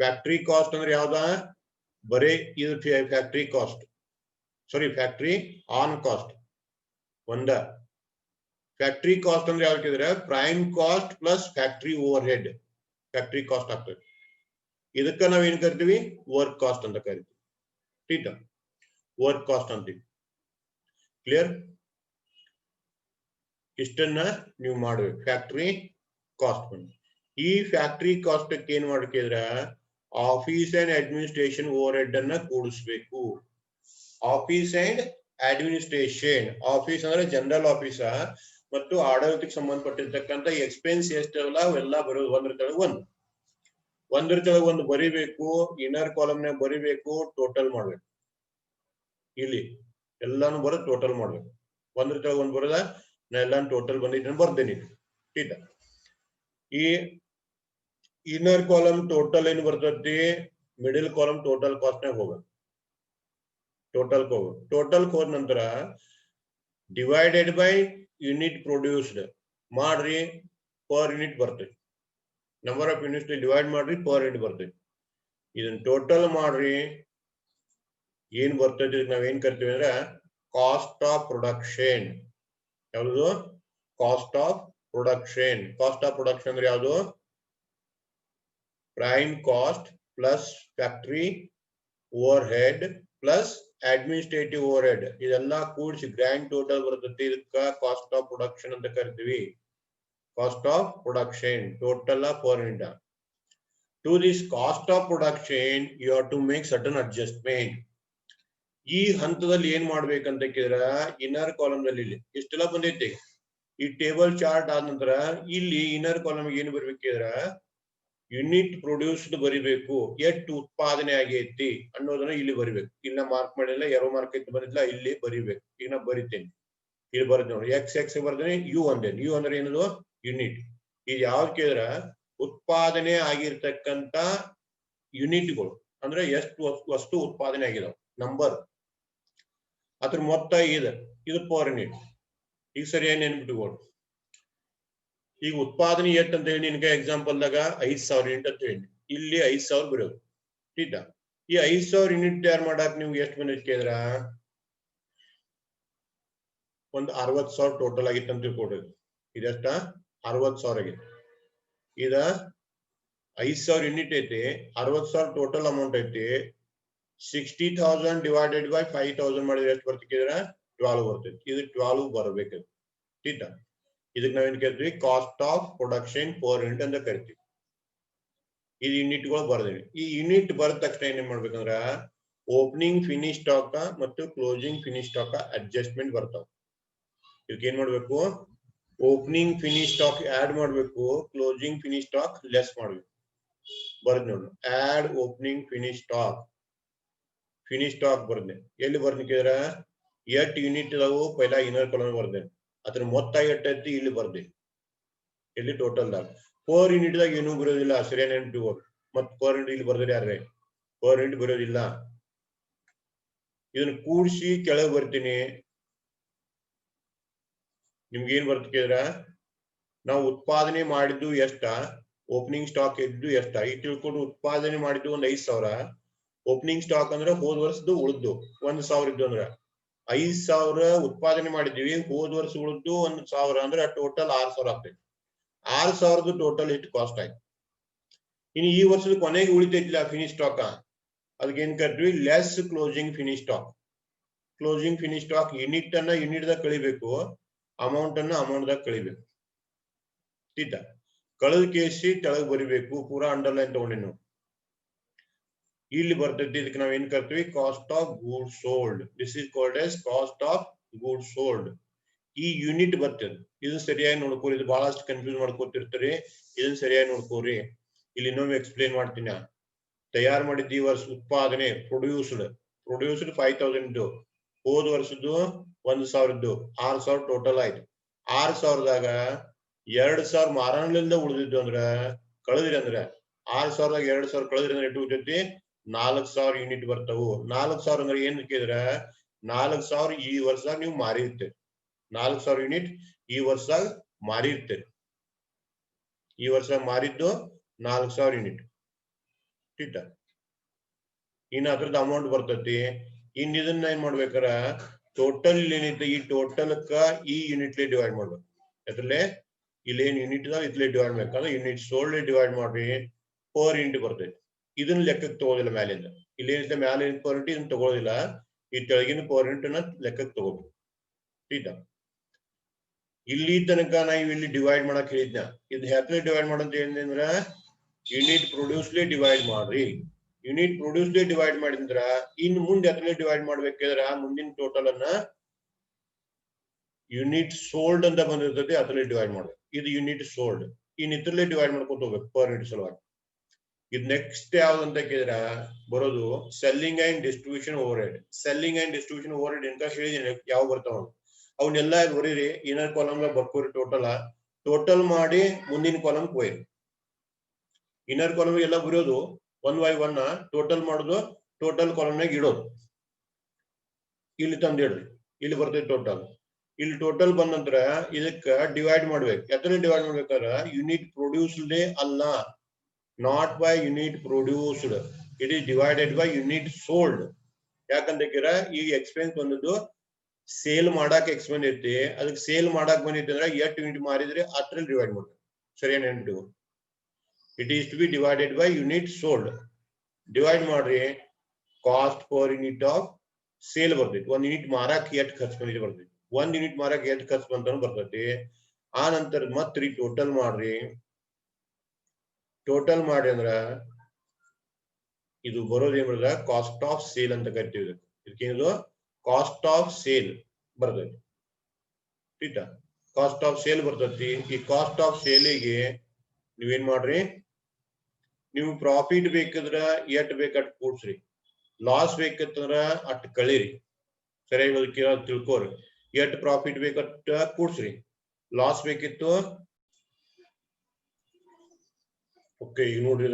ಫ್ಯಾಕ್ಟ್ರಿ ಕಾಸ್ಟ್ ಅಂದ್ರೆ ಯಾವ್ದ ಬರೀ ಇದು factory cost, sorry factory on cost ಒಂದ. ಫ್ಯಾಕ್ಟ್ರಿ ಕಾಸ್ಟ್ ಅಂದ್ರೆ ಯಾವ್ದಿದ್ರೆ prime cost plus factory overhead factory cost ಆಗ್ತದೆ. ಇದಕ್ಕ ನಾವ್ ಏನ್ ಕರಿತೀವಿ ವರ್ಕ್ ಕಾಸ್ಟ್ ಅಂತ ಕರಿತೀವಿ. ಟೀಟ ವರ್ಕ್ ಕಾಸ್ಟ್ ಅಂತೀವಿ. ಕ್ಲಿಯರ್? ಇಷ್ಟನ್ನ ನೀವು ಮಾಡ್ಬೇಕು ಫ್ಯಾಕ್ಟ್ರಿ ಕಾಸ್ಟ್. ಈ ಫ್ಯಾಕ್ಟ್ರಿ ಕಾಸ್ಟ್ ಏನ್ ಮಾಡ್ಕಿದ್ರ office and administration overhead ಅನ್ನ ಕೂಡಿಸ್ಬೇಕು. ಆಫೀಸ್ ಅಂಡ್ ಅಡ್ಮಿನಿಸ್ಟ್ರೇಷನ್, ಆಫೀಸ್ ಅಂದ್ರೆ ಜನರಲ್ ಆಫೀಸ ಮತ್ತು ಆಡಳಿತಕ್ಕೆ ಸಂಬಂಧಪಟ್ಟಿರ್ತಕ್ಕಂಥ ಎಕ್ಸ್ಪೆನ್ಸ್ ಎಷ್ಟಲ್ಲ ಅವೆಲ್ಲ ಬರೋದು ಒಂದ್ರ ಕೆಳಗೆ ಒಂದು ಬರಿಬೇಕು. ಇನ್ನರ್ ಕಾಲಮ್ನಾಗ ಬರಿಬೇಕು, ಟೋಟಲ್ ಮಾಡ್ಬೇಕು. ಇಲ್ಲಿ ಎಲ್ಲಾನು ಬರೋದು ಟೋಟಲ್ ಮಾಡ್ಬೇಕು. ಒಂದ್ರ ಕೆಳಗೆ ಒಂದು ಬರೋದ ನಾ ಎಲ್ಲಾನು ಟೋಟಲ್ ಬಂದಿದ್ದೇನೆ ಬರ್ದೇನಿ. ಟೀಟ ಈ ಇನ್ನರ್ ಕಾಲಮ್ ಟೋಟಲ್ ಏನ್ ಬರ್ತೈತಿ, ಮಿಡಿಲ್ ಕಾಲಮ್ ಟೋಟಲ್ ಕಾಸ್ಟ್ ನಾಗ ಹೋಗ ಟೋಟಲ್ ಟೋಟಲ್ ಹೋದ ನಂತರ ಡಿವೈಡೆಡ್ ಬೈ ಯೂನಿಟ್ ಪ್ರೊಡ್ಯೂಸ್ಡ್ ಮಾಡ್ರಿ, ಪರ್ ಯೂನಿಟ್ ಬರ್ತೈತಿ. ನಂಬರ್ ಆಫ್ ಯೂನಿಟ್ಸ್ ಡಿವೈಡ್ ಮಾಡ್ರಿ, ಪರ್ ಯೂನಿಟ್ ಬರ್ತೈತಿ. ಇದನ್ನ ಟೋಟಲ್ ಮಾಡ್ರಿ, ಏನ್ ಬರ್ತೈತಿ ನಾವ್ ಏನ್ ಕರಿತೀವಿ ಅಂದ್ರ ಕಾಸ್ಟ್ ಆಫ್ ಪ್ರೊಡಕ್ಷನ್. ಯಾವುದು cost of production. Cost of production ಅಂದ್ರೆ ಯಾವುದು prime cost plus factory over head plus administrative over head ಇದೆಲ್ಲ ಕೂಡಿಸಿ ಗ್ರ್ಯಾಂಡ್ ಟೋಟಲ್ ಬರ್ತೈತಿ. ಇದಕ್ಕ ಕಾಸ್ಟ್ ಆಫ್ ಪ್ರೊಡಕ್ಷನ್ ಅಂತ ಕರಿತೀವಿ. Cost of production total per unit. To this cost of production you have to make certain adjustment. ಈ ಹಂತದಲ್ಲಿ ಏನ್ ಮಾಡ್ಬೇಕಂತ ಕೇಳಿದ್ರ ಇನ್ನರ್ ಕಾಲಮ್ ನಲ್ಲಿ ಇಲ್ಲಿ ಇಷ್ಟೆಲ್ಲ ಬಂದೈತಿ. ಈ ಟೇಬಲ್ ಚಾರ್ಟ್ ಆದ ನಂತರ ಇಲ್ಲಿ ಇನ್ನರ್ ಕಾಲಮ್ ಏನ್ ಬರ್ಬೇಕಿದ್ರ ಯೂನಿಟ್ ಪ್ರೊಡ್ಯೂಸ್ಡ್ ಬರಿಬೇಕು, ಎಷ್ಟು ಉತ್ಪಾದನೆ ಆಗೈತಿ ಅನ್ನೋದನ್ನ ಇಲ್ಲಿ ಬರಿಬೇಕು. ಇಲ್ಲ ಮಾರ್ಕ್ ಮಾಡಿಲ್ಲ, ಎರೋ ಮಾರ್ಕ್ ಐತಿ ಬಂದಿಲ್ಲ, ಇಲ್ಲಿ ಬರಿಬೇಕು. ಈಗ ನಾ ಬರಿತೇನೆ, ಇಲ್ಲಿ ಬರ್ತೇನೆ ನೋಡಿ, ಎಕ್ಸ್ ಬರ್ದೇನೆ, ಯು ಅಂದೇನೆ. ಯು ಅಂದ್ರೆ ಏನದು ಯೂನಿಟ್. ಇದು ಯಾವ್ದು ಕೇಳಿದ್ರ ಉತ್ಪಾದನೆ ಆಗಿರ್ತಕ್ಕಂತ ಯೂನಿಟ್ಗಳು ಅಂದ್ರೆ ಎಷ್ಟು ವಸ್ತು ಉತ್ಪಾದನೆ ಆಗಿದಾವ ನಂಬರ್, ಅದ್ರ ಮೊತ್ತ ಇದು ಪರ್ ಯೂನಿಟ್. ಈಗ ಸರಿಯಾಗಿ ನೆನ್ಬಿಟ್ಕೊಂಡು ಈಗ ಉತ್ಪಾದನೆ ಎಷ್ಟು ಅಂತ ಹೇಳಿ ನಿನ್ಗೆ ಎಕ್ಸಾಂಪಲ್ ದಾಗ 5,000 ಯೂನಿಟ್ ಅಂತ ಹೇಳಿ ಇಲ್ಲಿ 5,000 ಬರೋದು. ಟೀಟ ಈ 5,000 ಯೂನಿಟ್ ತಯಾರು ಮಾಡಕ್ ನೀವು ಎಷ್ಟು ಬಂದೈತಿ ಕೇಳಿದ್ರ ಒಂದು 60,000 ಟೋಟಲ್ ಆಗಿತ್ತು ಅಂತ ತಿಳ್ಕೊಡ್ರಿ. ಇದೆಷ್ಟ 60,000 ಆಗಿತ್ತು. ಇದ 5,000 ಯೂನಿಟ್ ಐತಿ 60,000 ಟೋಟಲ್ ಅಮೌಂಟ್ ಐತಿ 60,000 ಡಿವೈಡೆಡ್ ಬೈ 5,000 ಮಾಡಿದ್ರೆ ಎಷ್ಟು ಬರ್ತಿದ್ರೆ 12 ಬರ್ತೈತಿ ಇದು 12 ಬರಬೇಕು ठीक ಇದಕ್ಕೆ ನಾವೇನ್ ಕರಿತೀವಿ cost of production per unit ಅಂತ ಕರಿತೀವಿ ಇದು ಯೂನಿಟ್ ಗಳು ಬರ್ದೇವಿ ಈ ಯೂನಿಟ್ ಬರದ ತಕ್ಷಣ ಏನ್ ಮಾಡ್ಬೇಕಂದ್ರ ಓಪನಿಂಗ್ ಫಿನಿಶ್ ಸ್ಟಾಕ್ ಮತ್ತು ಕ್ಲೋಸಿಂಗ್ ಫಿನಿಶ್ ಸ್ಟಾಕ್ ಅಡ್ಜಸ್ಟ್ಮೆಂಟ್ ಬರ್ತಾವ ಇದಕ್ಕೆ ಏನ್ ಮಾಡ್ಬೇಕು ಓಪನಿಂಗ್ ಫಿನಿಶ್ ಸ್ಟಾಕ್ ಆಡ್ ಮಾಡ್ಬೇಕು ಕ್ಲೋಸಿಂಗ್ ಫಿನಿಶ್ ಸ್ಟಾಕ್ ಲೆಸ್ ಮಾಡ್ಬೇಕು ಬರ್ದ್ ನೋಡು ಆಡ್ ಓಪನಿಂಗ್ ಫಿನಿಶ್ ಸ್ಟಾಕ್ ಬರ್ದೆ ಎಲ್ಲಿ ಬರ್ಲಿಕ್ಕಿದ್ರ ಎಟ್ ಯೂನಿಟ್ ಅದಾವು ಪೈಲಾ ಇನ್ನರ್ ಕಾಲಮ್ ಬರ್ದೆ ಅದ್ರ ಮೊತ್ತ ಎಟ್ಟೈತಿ ಇಲ್ಲಿ ಬರ್ದೆ ಇಲ್ಲಿ ಟೋಟಲ್ ದಾಗ ಪರ್ ಯೂನಿಟ್ ದಾಗ ಏನೂ ಬರೋದಿಲ್ಲ ಸರಿಯಾಗಿ ನೆನಪಿಟ್ಕೋ ಮತ್ ಪರ್ ಯೂನಿಟ್ ಇಲ್ಲಿ ಬರ್ದ್ರೆ ಯಾರೇ ಪರ್ ಯೂನಿಟ್ ಬರೋದಿಲ್ಲ ಇದನ್ನ ಕೂಡಿಸಿ ಕೆಳಗೆ ಬರ್ತೀನಿ ನಿಮ್ಗೆ ಏನ್ ಬರ್ತಿದ್ರ ನಾವು ಉತ್ಪಾದನೆ ಮಾಡಿದ್ದು ಎಷ್ಟ ಓಪನಿಂಗ್ ಸ್ಟಾಕ್ ಇದ್ದು ಎಷ್ಟ ಈ ತಿಳ್ಕೊಂಡು ಉತ್ಪಾದನೆ ಮಾಡಿದ್ದು ಒಂದ್ 5,000 ಓಪನಿಂಗ್ ಸ್ಟಾಕ್ ಅಂದ್ರೆ ಹೋದ ವರ್ಷದ್ದು ಉಳಿದ್ದು 1,000 ಇದ್ದು ಅಂದ್ರ 5,000 ಉತ್ಪಾದನೆ ಮಾಡಿದ್ವಿ ಹೋದ ವರ್ಷ ಉಳಿದ್ದು 1,000 ಅಂದ್ರೆ ಟೋಟಲ್ 6,000 ಆಗ್ತೈತಿ 6,000 ಟೋಟಲ್ ಇಷ್ಟು ಕಾಸ್ಟ್ ಆಯ್ತು ಇನ್ನು ಈ ವರ್ಷದ ಕೊನೆಗೆ ಉಳಿತೈತಿಲ್ಲ ಫಿನಿಶ್ ಸ್ಟಾಕ್ ಅದಕ್ಕೆ ಏನ್ ಕರಿತೀವಿ less closing finish stock unit ಅನ್ನ ಯೂನಿಟ್ ದಾಗ ಕಳಿಬೇಕು ಅಮೌಂಟ್ ಅನ್ನ ಅಮೌಂಟ್ ದಾಗ ಕಳಿಬೇಕು ठीक ಕಳೆದ ಕೇಸಿ ಕೆಳಗೆ ಬರಿಬೇಕು ಪೂರಾ ಅಂಡರ್ಲೈನ್ ತಗೊಂಡಿ ನಾವು ಇಲ್ಲಿ ಬರ್ತೈತಿ ಇದಕ್ಕೆ ನಾವ್ ಏನ್ ಕರ್ತೀವಿ cost of goods sold this is called as cost of goods sold ಈ ಯೂನಿಟ್ ಬರ್ತದೆ ಇದನ್ನ ಸರಿಯಾಗಿ ನೋಡ್ಕೋರಿ ಇದು ಬಹಳಷ್ಟು ಕನ್ಫ್ಯೂಸ್ ಮಾಡ್ಕೋತಿರ್ತೀರಿ ಇದನ್ನ ಸರಿಯಾಗಿ ನೋಡ್ಕೋರಿ ಇಲ್ಲಿ ಇನ್ನೊಮ್ಮೆ ಎಕ್ಸ್ಪ್ಲೇನ್ ಮಾಡ್ತೀನಿ ತಯಾರು ಮಾಡಿದ್ದ ಈ ವರ್ಷ ಉತ್ಪಾದನೆ ಪ್ರೊಡ್ಯೂಸ್ಡ್ 5,000 ಹೋದ ವರ್ಷದ್ದು 1,000 6,000 ಟೋಟಲ್ ಆಯ್ತು 6,000ದಾಗ 2,000 ಮಾರಾಣಲಿಂದ ಉಳಿದಿದ್ದು ಅಂದ್ರ ಕಳೆದ್ರಿ ಅಂದ್ರ 6,000ದಾಗ 2,000 ಕಳೆದ್ರಿ ಅಂದ್ರೆ ಎಷ್ಟು ಉಳಿತೈತಿ 4,000 ಯೂನಿಟ್ ಬರ್ತಾವು 4,000 ಅಂದ್ರೆ ಏನ್ ಕೇಳಿದ್ರ 4,000 ಈ ವರ್ಷದಾಗ ನೀವು ಮಾರಿರ್ತೀರಿ 4,000 ಯೂನಿಟ್ ಈ ವರ್ಷದಾಗ ಮಾರಿರ್ತೀರಿ ಈ ವರ್ಷ ಮಾರಿದ್ದು 4,000 ಯೂನಿಟ್ ठीक ಇನ್ನು ಅದ್ರದ್ದು ಅಮೌಂಟ್ ಬರ್ತೈತಿ ಇನ್ ಇದನ್ನ ಏನ್ ಮಾಡ್ಬೇಕಾರ ಟೋಟಲ್ ಏನೈತಿ ಈ ಟೋಟಲ್ಕ ಈ ಯೂನಿಟ್ಲಿ ಡಿವೈಡ್ ಮಾಡ್ಬೇಕು ಅದ್ರಲ್ಲೇ ಇಲ್ಲಿ ಏನ್ ಯೂನಿಟ್ ಇದಾವ ಇದ್ರಲ್ಲಿ ಡಿವೈಡ್ ಮಾಡ್ಬೇಕಂದ್ರೆ ಯೂನಿಟ್ ಸೋಲ್ಡ್ ಡಿವೈಡ್ ಮಾಡ್ರಿ ಪರ್ ಯೂನಿಟ್ ಬರ್ತೈತಿ ಇದನ್ನ ಲೆಕ್ಕಕ್ಕೆ ತಗೋದಿಲ್ಲ ಮ್ಯಾಲಿಂದ ಇಲ್ಲಿ ಏನಿದೆ ಮ್ಯಾಲೆ ಪರ್ ಯೂನಿಟ್ ಇದನ್ನ ತಗೋದಿಲ್ಲ ಈ ಕೆಳಗಿನ ಪರ್ ಯೂನಿಟ್ ಅನ್ನ ಲೆಕ್ಕಕ್ಕೆ ತಗೋಬೇಕು ठीक ಇಲ್ಲಿ ತನಕ ನಾವು ಇಲ್ಲಿ ಡಿವೈಡ್ ಮಾಡಕ್ ಹೇಳಿದ್ನ ಇದು ಹೆಸರು ಡಿವೈಡ್ ಮಾಡೋದು ಏನಂದ್ರ ಯೂನಿಟ್ ಪ್ರೊಡ್ಯೂಸ್ಲಿ ಡಿವೈಡ್ ಮಾಡ್ರಿ ಯೂನಿಟ್ ಪ್ರೊಡ್ಯೂಸ್ಲಿ ಡಿವೈಡ್ ಮಾಡಿದ್ರ ಇನ್ ಮುಂದೆ ಎತ್ತಲೆ ಡಿವೈಡ್ ಮಾಡ್ಬೇಕಿದ್ರ ಮುಂದಿನ ಟೋಟಲ್ ಅನ್ನ ಯೂನಿಟ್ ಸೋಲ್ಡ್ ಅಂತ ಬಂದಿರ್ತದೆ ಅದರಲ್ಲಿ ಡಿವೈಡ್ ಮಾಡ್ಬೇಕು ಇದು ಯೂನಿಟ್ ಸೋಲ್ಡ್ ಇನ್ ಇದ್ರಲ್ಲೇ ಡಿವೈಡ್ ಮಾಡ್ಕೊತ ಹೋಗ್ಬೇಕು ಪರ್ ಯೂನಿಟ್ ಸಲುವಾಗಿ ಇದು ನೆಕ್ಸ್ಟ್ ಯಾವ್ದಂತ ಕೇಳಿದ್ರ ಬರೋದು selling and distribution overhead ಅಂತ ಹೇಳಿದೀನಿ ಯಾವ ಬರ್ತಾವ ಅವನ್ನೆಲ್ಲ ಬರೀರಿ ಇನ್ನರ್ ಕಾಲಮ್ ಬರ್ಕೋರಿ ಟೋಟಲ್ ಮಾಡಿ ಮುಂದಿನ ಕಾಲಮ್ ಹೋಯ್ರಿ ಇನ್ನರ್ ಕಾಲಮ್ ಎಲ್ಲ ಬರೋದು 1 by 1 ಟೋಟಲ್ ಮಾಡೋದು ಟೋಟಲ್ ಕಾಲಮ್ನಾಗ ಇಡೋದು ಇಲ್ಲಿ ತಂದಿಡ್ರಿ ಇಲ್ಲಿ ಬರ್ತೈತಿ ಟೋಟಲ್ ಇಲ್ಲಿ ಟೋಟಲ್ ಬಂದ ನಂತರ ಇದಕ್ಕ ಡಿವೈಡ್ ಮಾಡ್ಬೇಕು ಎತ್ತನೇ ಡಿವೈಡ್ ಮಾಡ್ಬೇಕಾದ್ರ ಯೂನಿಟ್ ಪ್ರೊಡ್ಯೂಸ್ಡ್ ಅಲ್ಲ not by unit produced it is divided by unit sold ಯಾಕಂದ್ರೆ ಈ ಎಕ್ಸ್ಪೆನ್ಸ್ ಬಂದದ್ದು ಸೇಲ್ ಮಾಡಾಕ ಎಕ್ಸ್ಪೆನ್ಸ್ ಐತಿ ಅದಕ್ಕೆ ಸೇಲ್ ಮಾಡಾಕ್ ಬಂದಿತ್ತು ಅಂದ್ರೆ ಎಷ್ಟು ಯೂನಿಟ್ ಮಾರಿದ್ರೆ ಅದ್ರಲ್ಲಿ ಡಿವೈಡ್ ಮಾಡ್ಬೇಕು ಸರಿಯಾಗಿ ನೆನಪು it is to be divided by unit sold divide ಮಾಡ್ರಿ cost per unit of sale ಬರ್ತೈತಿ ಒಂದ್ ಯೂನಿಟ್ ಮಾರಾಕ್ ಎಷ್ಟು ಖರ್ಚು ಬಂದಿದೆ ಬರ್ತೈತಿ ಒಂದ್ ಯೂನಿಟ್ ಮಾರಾಕ್ ಎಷ್ಟು ಖರ್ಚು ಬಂತಾನು ಬರ್ತೈತಿ ಆ ನಂತರ ಮತ್ತೆ ಟೋಟಲ್ ಮಾಡ್ರಿ ಅಂದ್ರ ಇದು ಬರೋದು ಏನಿಲ್ಲ ಕಾಸ್ಟ್ ಆಫ್ ಸೇಲ್ ಅಂತ ಕರಿತೀವಿ ಇದಕ್ಕೇನಿದು ಕಾಸ್ಟ್ ಆಫ್ ಸೇಲ್ ಬರ್ತೈತಿ ठीक ಕಾಸ್ಟ್ ಆಫ್ ಸೇಲ್ ಬರ್ತೈತಿ ಈ ಕಾಸ್ಟ್ ಆಫ್ ಸೇಲಿಗೆ ನೀವೇನ್ ಮಾಡ್ರಿ ನೀವು ಪ್ರಾಫಿಟ್ ಬೇಕಿದ್ರ ಎಟ್ ಬೇಕಟ್ ಕೂಡ್ಸ್ರಿ ಲಾಸ್ ಬೇಕಂದ್ರ ಅಟ್ ಕಳೀರಿ ಸರಿಯಾಗಿ ಅದಕ್ಕೆ ತಿಳ್ಕೋರಿ ಎಟ್ ಪ್ರಾಫಿಟ್ ಬೇಕಟ್ ಕೂಡ್ಸ್ರಿ ಲಾಸ್ ಬೇಕಿತ್ತು ಓಕೆ ಈಗ ನೋಡ್ರಿ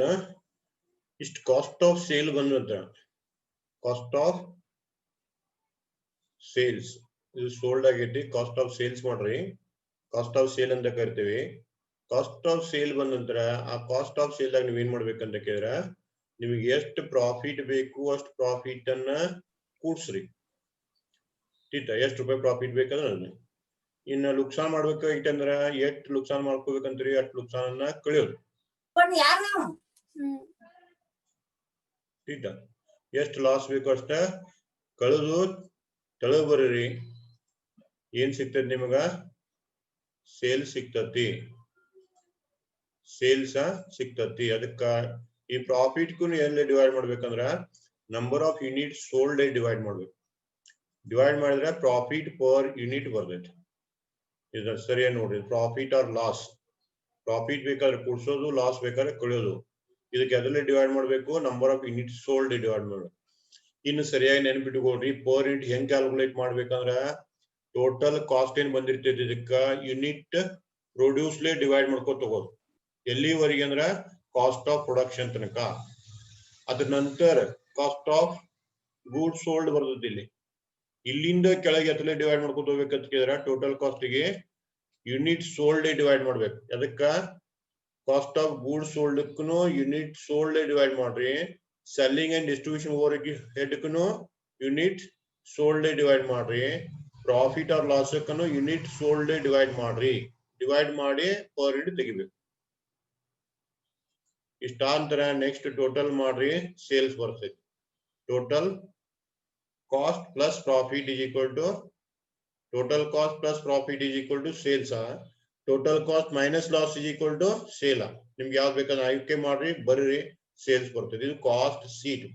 ಇಷ್ಟು ಕಾಸ್ಟ್ ಆಫ್ ಸೇಲ್ ಬಂದಂತ ಕಾಸ್ಟ್ ಆಫ್ ಸೇಲ್ಸ್ ಇದು ಸೋಲ್ಡ್ ಆಗೈತಿ ಕಾಸ್ಟ್ ಆಫ್ ಸೇಲ್ಸ್ ಮಾಡ್ರಿ ಕಾಸ್ಟ್ ಆಫ್ ಸೇಲ್ ಅಂತ ಕರಿತೀವಿ ಕಾಸ್ಟ್ ಆಫ್ ಸೇಲ್ ಬಂದ ನಂತರ ಆ ಕಾಸ್ಟ್ ಆಫ್ ಸೇಲ್ ದಾಗ ನೀವ್ ಏನ್ ಮಾಡ್ಬೇಕಂತ ಕೇಳಿದ್ರ ನಿಮಗೆ ಎಷ್ಟು ಪ್ರಾಫಿಟ್ ಬೇಕು ಅಷ್ಟು ಪ್ರಾಫಿಟ್ ಅನ್ನ ಕೂಡ್ಸ್ರಿ ठीक ಎಷ್ಟು ರೂಪಾಯಿ ಪ್ರಾಫಿಟ್ ಬೇಕಂದ್ರ ಇನ್ನ ಲುಕ್ಸಾನ್ ಮಾಡ್ಬೇಕಾಗಿತ್ತಂದ್ರ ಎಷ್ಟು ಲುಕ್ಸಾನ್ ಮಾಡ್ಕೋಬೇಕಂತ್ರಿ ಅಷ್ಟು ಲುಕ್ಸಾನ್ ಕಳಿಯೋದು ठीक ಎಷ್ಟು ಲಾಸ್ ಬೇಕು ಅಷ್ಟ ಕಳೆದು ತೆಳಗ್ ಬರ್ರಿ ಏನ್ ಸಿಗ್ತದೆ ನಿಮಗ ಸೇಲ್ಸ್ ಸಿಗ್ತತಿ ಸೇಲ್ಸ್ ಸಿಗ್ತತಿ ಅದಕ್ಕ ಈ ಪ್ರಾಫಿಟ್ ಕು ಎಲ್ಲಿ ಡಿವೈಡ್ ಮಾಡ್ಬೇಕಂದ್ರ number of unit sold divide ಮಾಡ್ಬೇಕು ಡಿವೈಡ್ ಮಾಡಿದ್ರೆ ಪ್ರಾಫಿಟ್ ಪರ್ ಯೂನಿಟ್ ಬರ್ತೈತಿ ಇದು ಸರಿಯಾಗಿ ನೋಡ್ರಿ ಪ್ರಾಫಿಟ್ ಆರ್ ಲಾಸ್ ಪ್ರಾಫಿಟ್ ಬೇಕಾದ್ರೆ ಕೂಡ್ಸೋದು ಲಾಸ್ ಬೇಕಾದ್ರೆ ಕಳೆಯೋದು ಇದಕ್ಕೆ ಅದರಲ್ಲಿ ಡಿವೈಡ್ ಮಾಡಬೇಕು number of unit sold divide ಮಾಡಬೇಕು ಇನ್ನು ಸರಿಯಾಗಿ ನೆನಪಿಟ್ಟುಕೊಡ್ರಿ ಪರ್ ಯೂನಿಟ್ ಹೆಂಗ್ ಕ್ಯಾಲ್ಕುಲೇಟ್ ಮಾಡ್ಬೇಕಂದ್ರ ಟೋಟಲ್ ಕಾಸ್ಟ್ ಏನ್ ಬಂದಿರ್ತೈತಿ ಇದಕ್ಕ ಯೂನಿಟ್ ಪ್ರೊಡ್ಯೂಸ್ಲೇ ಡಿವೈಡ್ ಮಾಡ್ಕೊತ ತಗೋದು ಎಲ್ಲಿವರೆಗೆ ಅಂದ್ರ ಕಾಸ್ಟ್ ಆಫ್ ಪ್ರೊಡಕ್ಷನ್ ತನಕ ಅದ್ರ ನಂತರ ಕಾಸ್ಟ್ ಆಫ್ ಗೂಡ್ಸ್ ಸೋಲ್ಡ್ ಬರ್ತೈತಿ ಇಲ್ಲಿ ಇಲ್ಲಿಂದ ಕೆಳಗೆ ಎತ್ತಲೇ ಡಿವೈಡ್ ಮಾಡ್ಕೊತ ಹೋಗ್ಬೇಕಂತ ಕೇಳಿದ್ರೆ ಟೋಟಲ್ ಕಾಸ್ಟ್ಗೆ ಯೂನಿಟ್ ಸೋಲ್ಡ್ ಡಿವೈಡ್ ಮಾಡ್ಬೇಕು ಅದಕ್ಕ cost of goods sold unit sold divide ಮಾಡ್ರಿ selling and distribution overhead unit sold divide ಮಾಡ್ರಿ profit or loss unit sold divide ಮಾಡ್ರಿ ಡಿವೈಡ್ ಮಾಡಿ ಪರ್ ಯೂನಿಟ್ ತೆಗಿಬೇಕು ಇಷ್ಟಾಂತರ ನೆಕ್ಸ್ಟ್ ಟೋಟಲ್ ಮಾಡ್ರಿ ಸೇಲ್ಸ್ ಬರ್ತೈತಿ total cost plus profit is equal to total cost plus profit is equal to sales total cost minus loss is equal to sale ನಿಮ್ಗೆ ಯಾವ್ದು ಬೇಕಾದ್ರೆ ಆಯ್ಕೆ ಮಾಡ್ರಿ ಬರ್ರಿ ಸೇಲ್ಸ್ ಬರ್ತದೆ ಇದು ಕಾಸ್ಟ್ ಶೀಟ್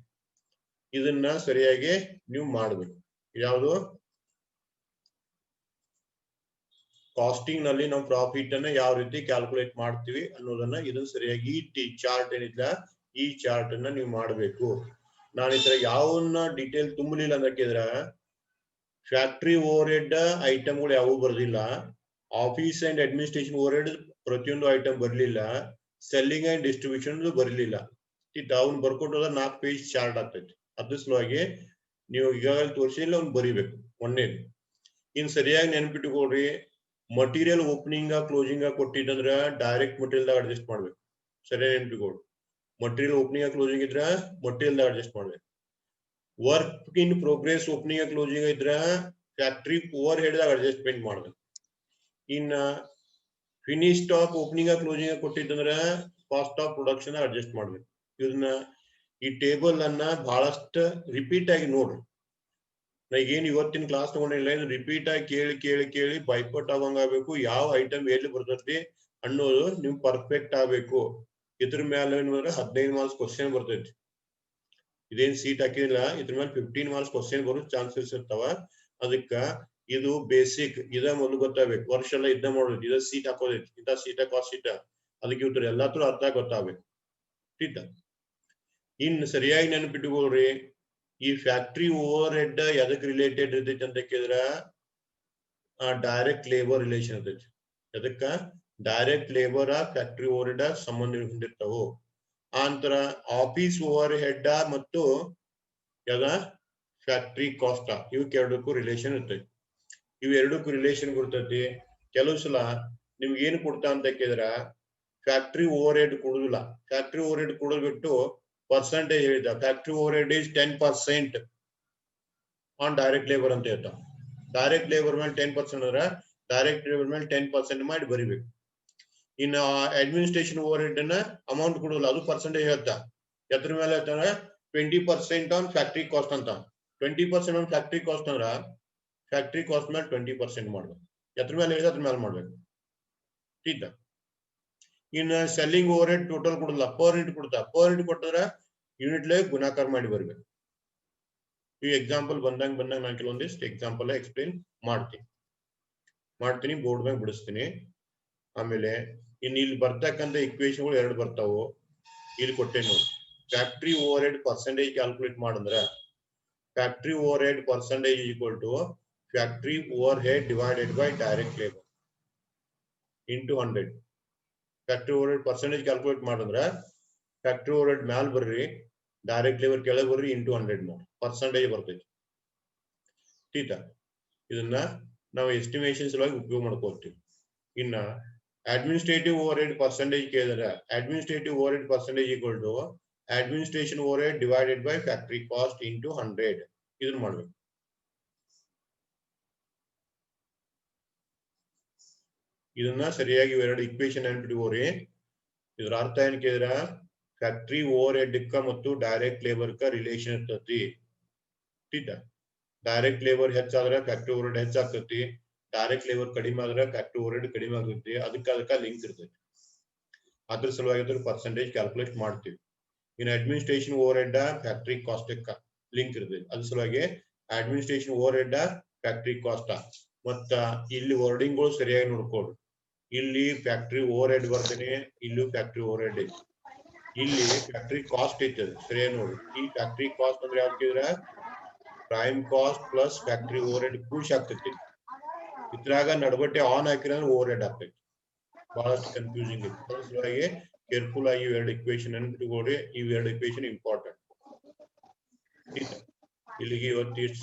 ಇದನ್ನ ಸರಿಯಾಗಿ ನೀವು ಮಾಡಬೇಕು ಯಾವುದು ಕಾಸ್ಟಿಂಗ್ ನಲ್ಲಿ ನಾವು ಪ್ರಾಫಿಟ್ ಅನ್ನ ಯಾವ ರೀತಿ ಕ್ಯಾಲ್ಕುಲೇಟ್ ಮಾಡ್ತೀವಿ ಅನ್ನೋದನ್ನ ಇದನ್ನ ಸರಿಯಾಗಿ ಈ ಚಾರ್ಟ್ ಏನಿಲ್ಲ ಈ ಚಾರ್ಟ್ ಅನ್ನ ನೀವು ಮಾಡಬೇಕು ನಾನು ಇತರ ಯಾವನ್ನ ಡೀಟೇಲ್ ತುಂಬಲಿಲ್ಲ ಅಂತ ಕೇಳಿದ್ರ ಫ್ಯಾಕ್ಟ್ರಿ ಓವರ್ ಹೆಡ್ ಐಟಮ್ಗಳು ಯಾವೂ ಬರ್ದಿಲ್ಲ office and administration overhead ಪ್ರತಿಯೊಂದು ಐಟಮ್ ಬರ್ಲಿಲ್ಲ ಸೆಲ್ಲಿಂಗ್ ಅಂಡ್ ಡಿಸ್ಟ್ರಿಬ್ಯೂಷನ್ ಬರ್ಲಿಲ್ಲ ಅವ್ನು ಬರ್ಕೊಟ್ಟೋದ 4 ಪೇಜ್ ಚಾರ್ಟ್ ಆಗ್ತೈತಿ ಅದ್ರ ಸಲುವಾಗಿ ನೀವು ಈಗಾಗಲೇ ತೋರಿಸಿಲ್ಲ ಅವ್ನು ಬರಿಬೇಕು ಒಂದೇದು ಇನ್ ಸರಿಯಾಗಿ ನೆನ್ಪಿಟ್ಟುಕೊಡ್ರಿ ಮಟೀರಿಯಲ್ ಓಪನಿಂಗ್ ಕ್ಲೋಸಿಂಗ್ ಕೊಟ್ಟಿದ್ದಂದ್ರ ಡೈರೆಕ್ಟ್ ಮಟೀರಿಯಲ್ ಅಡ್ಜಸ್ಟ್ ಮಾಡ್ಬೇಕು ಸರಿಯಾಗಿ ನೆನ್ಪಿಟ್ಕೊಡ್ರಿ ಮಟೀರಿಯಲ್ ಓಪನಿಂಗ್ ಕ್ಲೋಸಿಂಗ್ ಇದ್ರ ಮಟೀರಿಯಲ್ ಅಡ್ಜಸ್ಟ್ ಮಾಡ್ಬೇಕು work in progress opening closing ಇದ್ರ ಫ್ಯಾಕ್ಟ್ರಿ ಓವರ್ ಹೆಡ್ ಅಡ್ಜಸ್ಟ್ಮೆಂಟ್ ಮಾಡ್ಬೇಕು ಇನ್ನ ಫಿನಿಶ್ ಸ್ಟಾಕ್ ಓಪನಿಂಗ್ ಕ್ಲೋಸಿಂಗ್ ಕೊಟ್ಟಿದ್ದಂದ್ರ ಕಾಸ್ಟ್ ಆಫ್ ಪ್ರೊಡಕ್ಷನ್ ಅಡ್ಜಸ್ಟ್ ಮಾಡ್ಬೇಕು ಇದನ್ನ ಈ ಟೇಬಲ್ ಅನ್ನ ಬಹಳಷ್ಟು ರಿಪೀಟ್ ಆಗಿ ನೋಡ್ರಿ ನಾ ಏನ್ ಇವತ್ತಿನ ಕ್ಲಾಸ್ ತಗೊಂಡಿಲ್ಲ ಇದು ರಿಪೀಟ್ ಆಗಿ ಕೇಳಿ ಕೇಳಿ ಕೇಳಿ ಬೈಪಟ್ ಆಗೋಂಗ್ ಆಗ್ಬೇಕು ಯಾವ ಐಟಮ್ ಎಲ್ಲಿ ಬರ್ತೈತಿ ಅನ್ನೋದು ನಿಮ್ ಪರ್ಫೆಕ್ಟ್ ಆಗ್ಬೇಕು ಇದ್ರ ಮೇಲೆ ಏನಂದ್ರೆ 15 ಮಾರ್ಕ್ಸ್ ಕ್ವಶನ್ ಬರ್ತೈತಿ ಇದೇನ್ ಸೀಟ್ ಹಾಕಿಲ್ಲ ಇದ್ರ ಮೇಲೆ 15 ಮಾರ್ಕ್ಸ್ ಕ್ವಶನ್ ಬರೋ ಚಾನ್ಸಸ್ ಇರ್ತಾವ ಅದಕ್ಕ ಇದು ಬೇಸಿಕ್ ಇದ ಮೊದಲು ಗೊತ್ತಾಗ್ಬೇಕು ವರ್ಷ ಎಲ್ಲ ಇದ್ದ ಮಾಡೋದು ಇದ ಸೀಟ್ ಹಾಕೋದೈತಿ ಇಂತ ಸೀಟ ಕಾಸ್ಟ್ ಸೀಟ ಅದಕ್ಕೆ ಇವ್ರ ಎಲ್ಲಾದ್ರೂ ಅರ್ಥ ಗೊತ್ತಾಗ್ಬೇಕು ठीक इन ಸರಿಯಾಗಿ ನೆನಪಿಟ್ಟುಕೊಳ್ಳ್ರಿ ಈ ಫ್ಯಾಕ್ಟರಿ ಓವರ್ ಹೆಡ್ ಎದಕ್ಕೆ ರಿಲೇಟೆಡ್ ಇರ್ತೈತಿ ಅಂತ ಕೇಳಿದ್ರ ಡೈರೆಕ್ಟ್ ಲೇಬರ್ ರಿಲೇಷನ್ ಇರ್ತೈತಿ ಅದಕ್ಕ direct labour factory over head ಸಂಬಂಧ ಹೊಂದಿರ್ತಾವು ಆಂತರ ಆಫೀಸ್ ಓವರ್ ಹೆಡ್ ಮತ್ತು ಯಾವ್ದ ಫ್ಯಾಕ್ಟರಿ ಕಾಸ್ಟ್ ಇವಕ್ಕೆ ಎರಡಕ್ಕೂ ರಿಲೇಷನ್ ಇರ್ತೈತಿ ಇವು ಎರಡಕ್ಕೂ ರಿಲೇಷನ್ ಬರ್ತೈತಿ ಕೆಲವು ಸಲ ನಿಮ್ಗೆ ಏನು ಕೊಡ್ತಾ ಅಂತ ಕೇಳಿದ್ರ ಫ್ಯಾಕ್ಟರಿ ಓವರ್ ಹೆಡ್ ಕೊಡುದಿಲ್ಲ ಫ್ಯಾಕ್ಟರಿ ಓವರ್ ಹೆಡ್ ಕೊಡೋದು ಬಿಟ್ಟು ಪರ್ಸೆಂಟೇಜ್ ಹೇಳಿದ factory over head is 10% on direct labour ಅಂತ ಹೇಳ್ತಾ ಡೈರೆಕ್ಟ್ ಲೇಬರ್ ಮೇಲೆ 10% ಅಂದ್ರೆ ಡೈರೆಕ್ಟ್ ಲೇಬರ್ ಮೇಲೆ 10% ಮಾಡಿ ಬರಿಬೇಕು ಇನ್ನು ಅಡ್ಮಿನಿಸ್ಟ್ರೇಷನ್ ಓವರ್ ಹೆಡ್ ಅನ್ನ ಅಮೌಂಟ್ ಕೊಡೋಲ್ಲ ಅದು ಪರ್ಸೆಂಟೇಜ್ ಹೇಳ್ತಾ ಎದ್ರ ಮೇಲೆ ಹೇಳ್ತಾನೆ 20% ಆನ್ ಫ್ಯಾಕ್ಟರಿ ಕಾಸ್ಟ್ ಅಂತ 20% ಆನ್ ಫ್ಯಾಕ್ಟರಿ ಕಾಸ್ಟ್ ಅಂದ್ರ ಫ್ಯಾಕ್ಟರಿ ಕಾಸ್ಟ್ ಮೇಲೆ 20% ಮಾಡ್ಬೇಕು ಎದ್ರ ಮೇಲೆ ಹೇಳಿದ್ರೆ ಅದ್ರ ಮೇಲೆ ಮಾಡ್ಬೇಕು ठीक ಇನ್ನು ಸೆಲ್ಲಿಂಗ್ ಓವರ್ ಹೆಡ್ ಟೋಟಲ್ ಕೊಡಲ್ಲ ಪರ್ ಯೂನಿಟ್ ಕೊಡ್ತಾ ಪರ್ ಯೂನಿಟ್ ಕೊಟ್ಟರೆ ಯೂನಿಟ್ ಲೇ ಗುಣಾಕಾರ ಮಾಡಿ ಬರ್ಬೇಕು ಈ ಎಕ್ಸಾಂಪಲ್ ಬಂದಂಗ ನಾನು ಕೆಲವೊಂದಿಷ್ಟು ಎಕ್ಸಾಂಪಲ್ ಎಕ್ಸ್ಪ್ಲೇನ್ ಮಾಡ್ತೀನಿ ಬೋರ್ಡ್ ಮ್ಯಾಗ ಬಿಡಿಸ್ತೀನಿ ಆಮೇಲೆ ಇನ್ನು ಇಲ್ಲಿ ಬರ್ತಕ್ಕಂಥ ಇಕ್ವೇಶನ್ಗಳು ಎರಡು ಬರ್ತಾವು ಇಲ್ಲಿ ಕೊಟ್ಟೆ ನೋಡಿ factory overhead percentage calculate ಮಾಡಂದ್ರ factory overhead percentage equal to factory overhead divided by direct labour into 100 factory overhead percentage calculate ಮಾಡಂದ್ರ ಫ್ಯಾಕ್ಟರಿ ಓವರ್ ಹೆಡ್ ಮ್ಯಾಲ್ ಬರ್ರಿ ಡೈರೆಕ್ಟ್ ಲೇಬರ್ ಕೆಳಗೆ ಬರ್ರಿ ಇಂಟು 100 ಮಾಡಿ ಪರ್ಸೆಂಟೇಜ್ ಬರ್ತೈತಿ ठीक ಇದನ್ನ ನಾವು ಎಸ್ಟಿಮೇಷನ್ ಸಲುವಾಗಿ ಉಪಯೋಗ ಮಾಡ್ಕೊಳ್ತೀವಿ ಇನ್ನ ಅಡ್ಮಿನಿಸ್ಟ್ರೇಟಿವ್ ಓವರ್ ಹೆಡ್ ಪರ್ಸೆಂಟೇಜ್ ಕೇಳಿದ್ರೆ administrative overhead percentage equal to administration overhead divided by factory cost into 100 ಇದನ್ನ ಮಾಡ್ಬೇಕು ಇದನ್ನ ಸರಿಯಾಗಿ ಎರಡು ಇಕ್ವೇಶನ್ ನೆನ್ಪಿಟ್ಕೋರಿ ಇದ್ರ ಅರ್ಥ ಏನ್ ಕೇಳಿದ್ರ ಫ್ಯಾಕ್ಟ್ರಿ ಓವರ್ ಹೆಡ್ ಮತ್ತು ಡೈರೆಕ್ಟ್ ಲೇಬರ್ ಕ ರಿಲೇಷನ್ ಇರ್ತತಿ. ಡೈರೆಕ್ಟ್ ಲೇಬರ್ ಹೆಚ್ಚಾದ್ರೆ ಫ್ಯಾಕ್ಟ್ರಿ ಓವರ್ ಹೆಡ್ ಹೆಚ್ಚಾಗ್ತತಿ, ಡೈರೆಕ್ಟ್ ಲೇಬರ್ ಕಡಿಮೆ ಆದ್ರೆ ಫ್ಯಾಕ್ಟ್ರಿ ಓವರ್ ಹೆಡ್ ಕಡಿಮೆ ಆಗುತ್ತೆ. ಅದಕ್ಕ ಲಿಂಕ್ ಇರ್ತೈತಿ. ಅದ್ರ ಸಲುವಾಗಿ ಅದ್ರ ಪರ್ಸೆಂಟೇಜ್ ಕ್ಯಾಲ್ಕುಲೇಟ್ ಮಾಡ್ತೀವಿ. ಇನ್ administration overhead factory cost link ಇರ್ತೈತಿ. ಅದ್ರ ಸಲುವಾಗಿ administration overhead factory cost. ಮತ್ತ ಇಲ್ಲಿ ವರ್ಡಿಂಗ್ಗಳು ಸರಿಯಾಗಿ ನೋಡ್ಕೊಳ್ರಿ. ಇಲ್ಲಿ ಫ್ಯಾಕ್ಟ್ರಿ ಓವರ್ ಹೆಡ್ ಬರ್ತೇನೆ, ಇಲ್ಲೂ ಫ್ಯಾಕ್ಟ್ರಿ ಓವರ್ ಹೆಡ್ ಐತಿ, ಇಲ್ಲಿ ಫ್ಯಾಕ್ಟ್ರಿ ಕಾಸ್ಟ್ ಐತಿ. ಸರಿಯಾಗಿ ನೋಡ್ರಿ. ಈ ಫ್ಯಾಕ್ಟ್ರಿ ಕಾಸ್ಟ್ ಅಂದ್ರೆ ಯಾವ್ದಿದ್ರ prime cost plus factory overhead ಖುಷಿ ಆಗ್ತೈತಿ. ಇದ್ರಾಗ ನಡಬಟ್ಟೆ ಆನ್ ಹಾಕಿದ್ರೆ ಓವರ್ ಹೆಡ್ ಆಗ್ತೈತಿ. ಬಹಳಷ್ಟು ಕನ್ಫ್ಯೂಸಿಂಗ್ ಐತಿ. ಅದ್ರ ಸಲುವಾಗಿ ಕೇರ್ಫುಲ್ ಆಗಿ ಇವೆರಡು ಇಕ್ವೇಶನ್ ನೆನ್ಪಿಟ್ಕೊಳ್ರಿ. ಇವೆರಡು ಇಕ್ವೇಶನ್ ಇಂಪಾರ್ಟೆಂಟ್. ಇಲ್ಲಿಗೆ ಇವತ್ತು ಇಷ್ಟು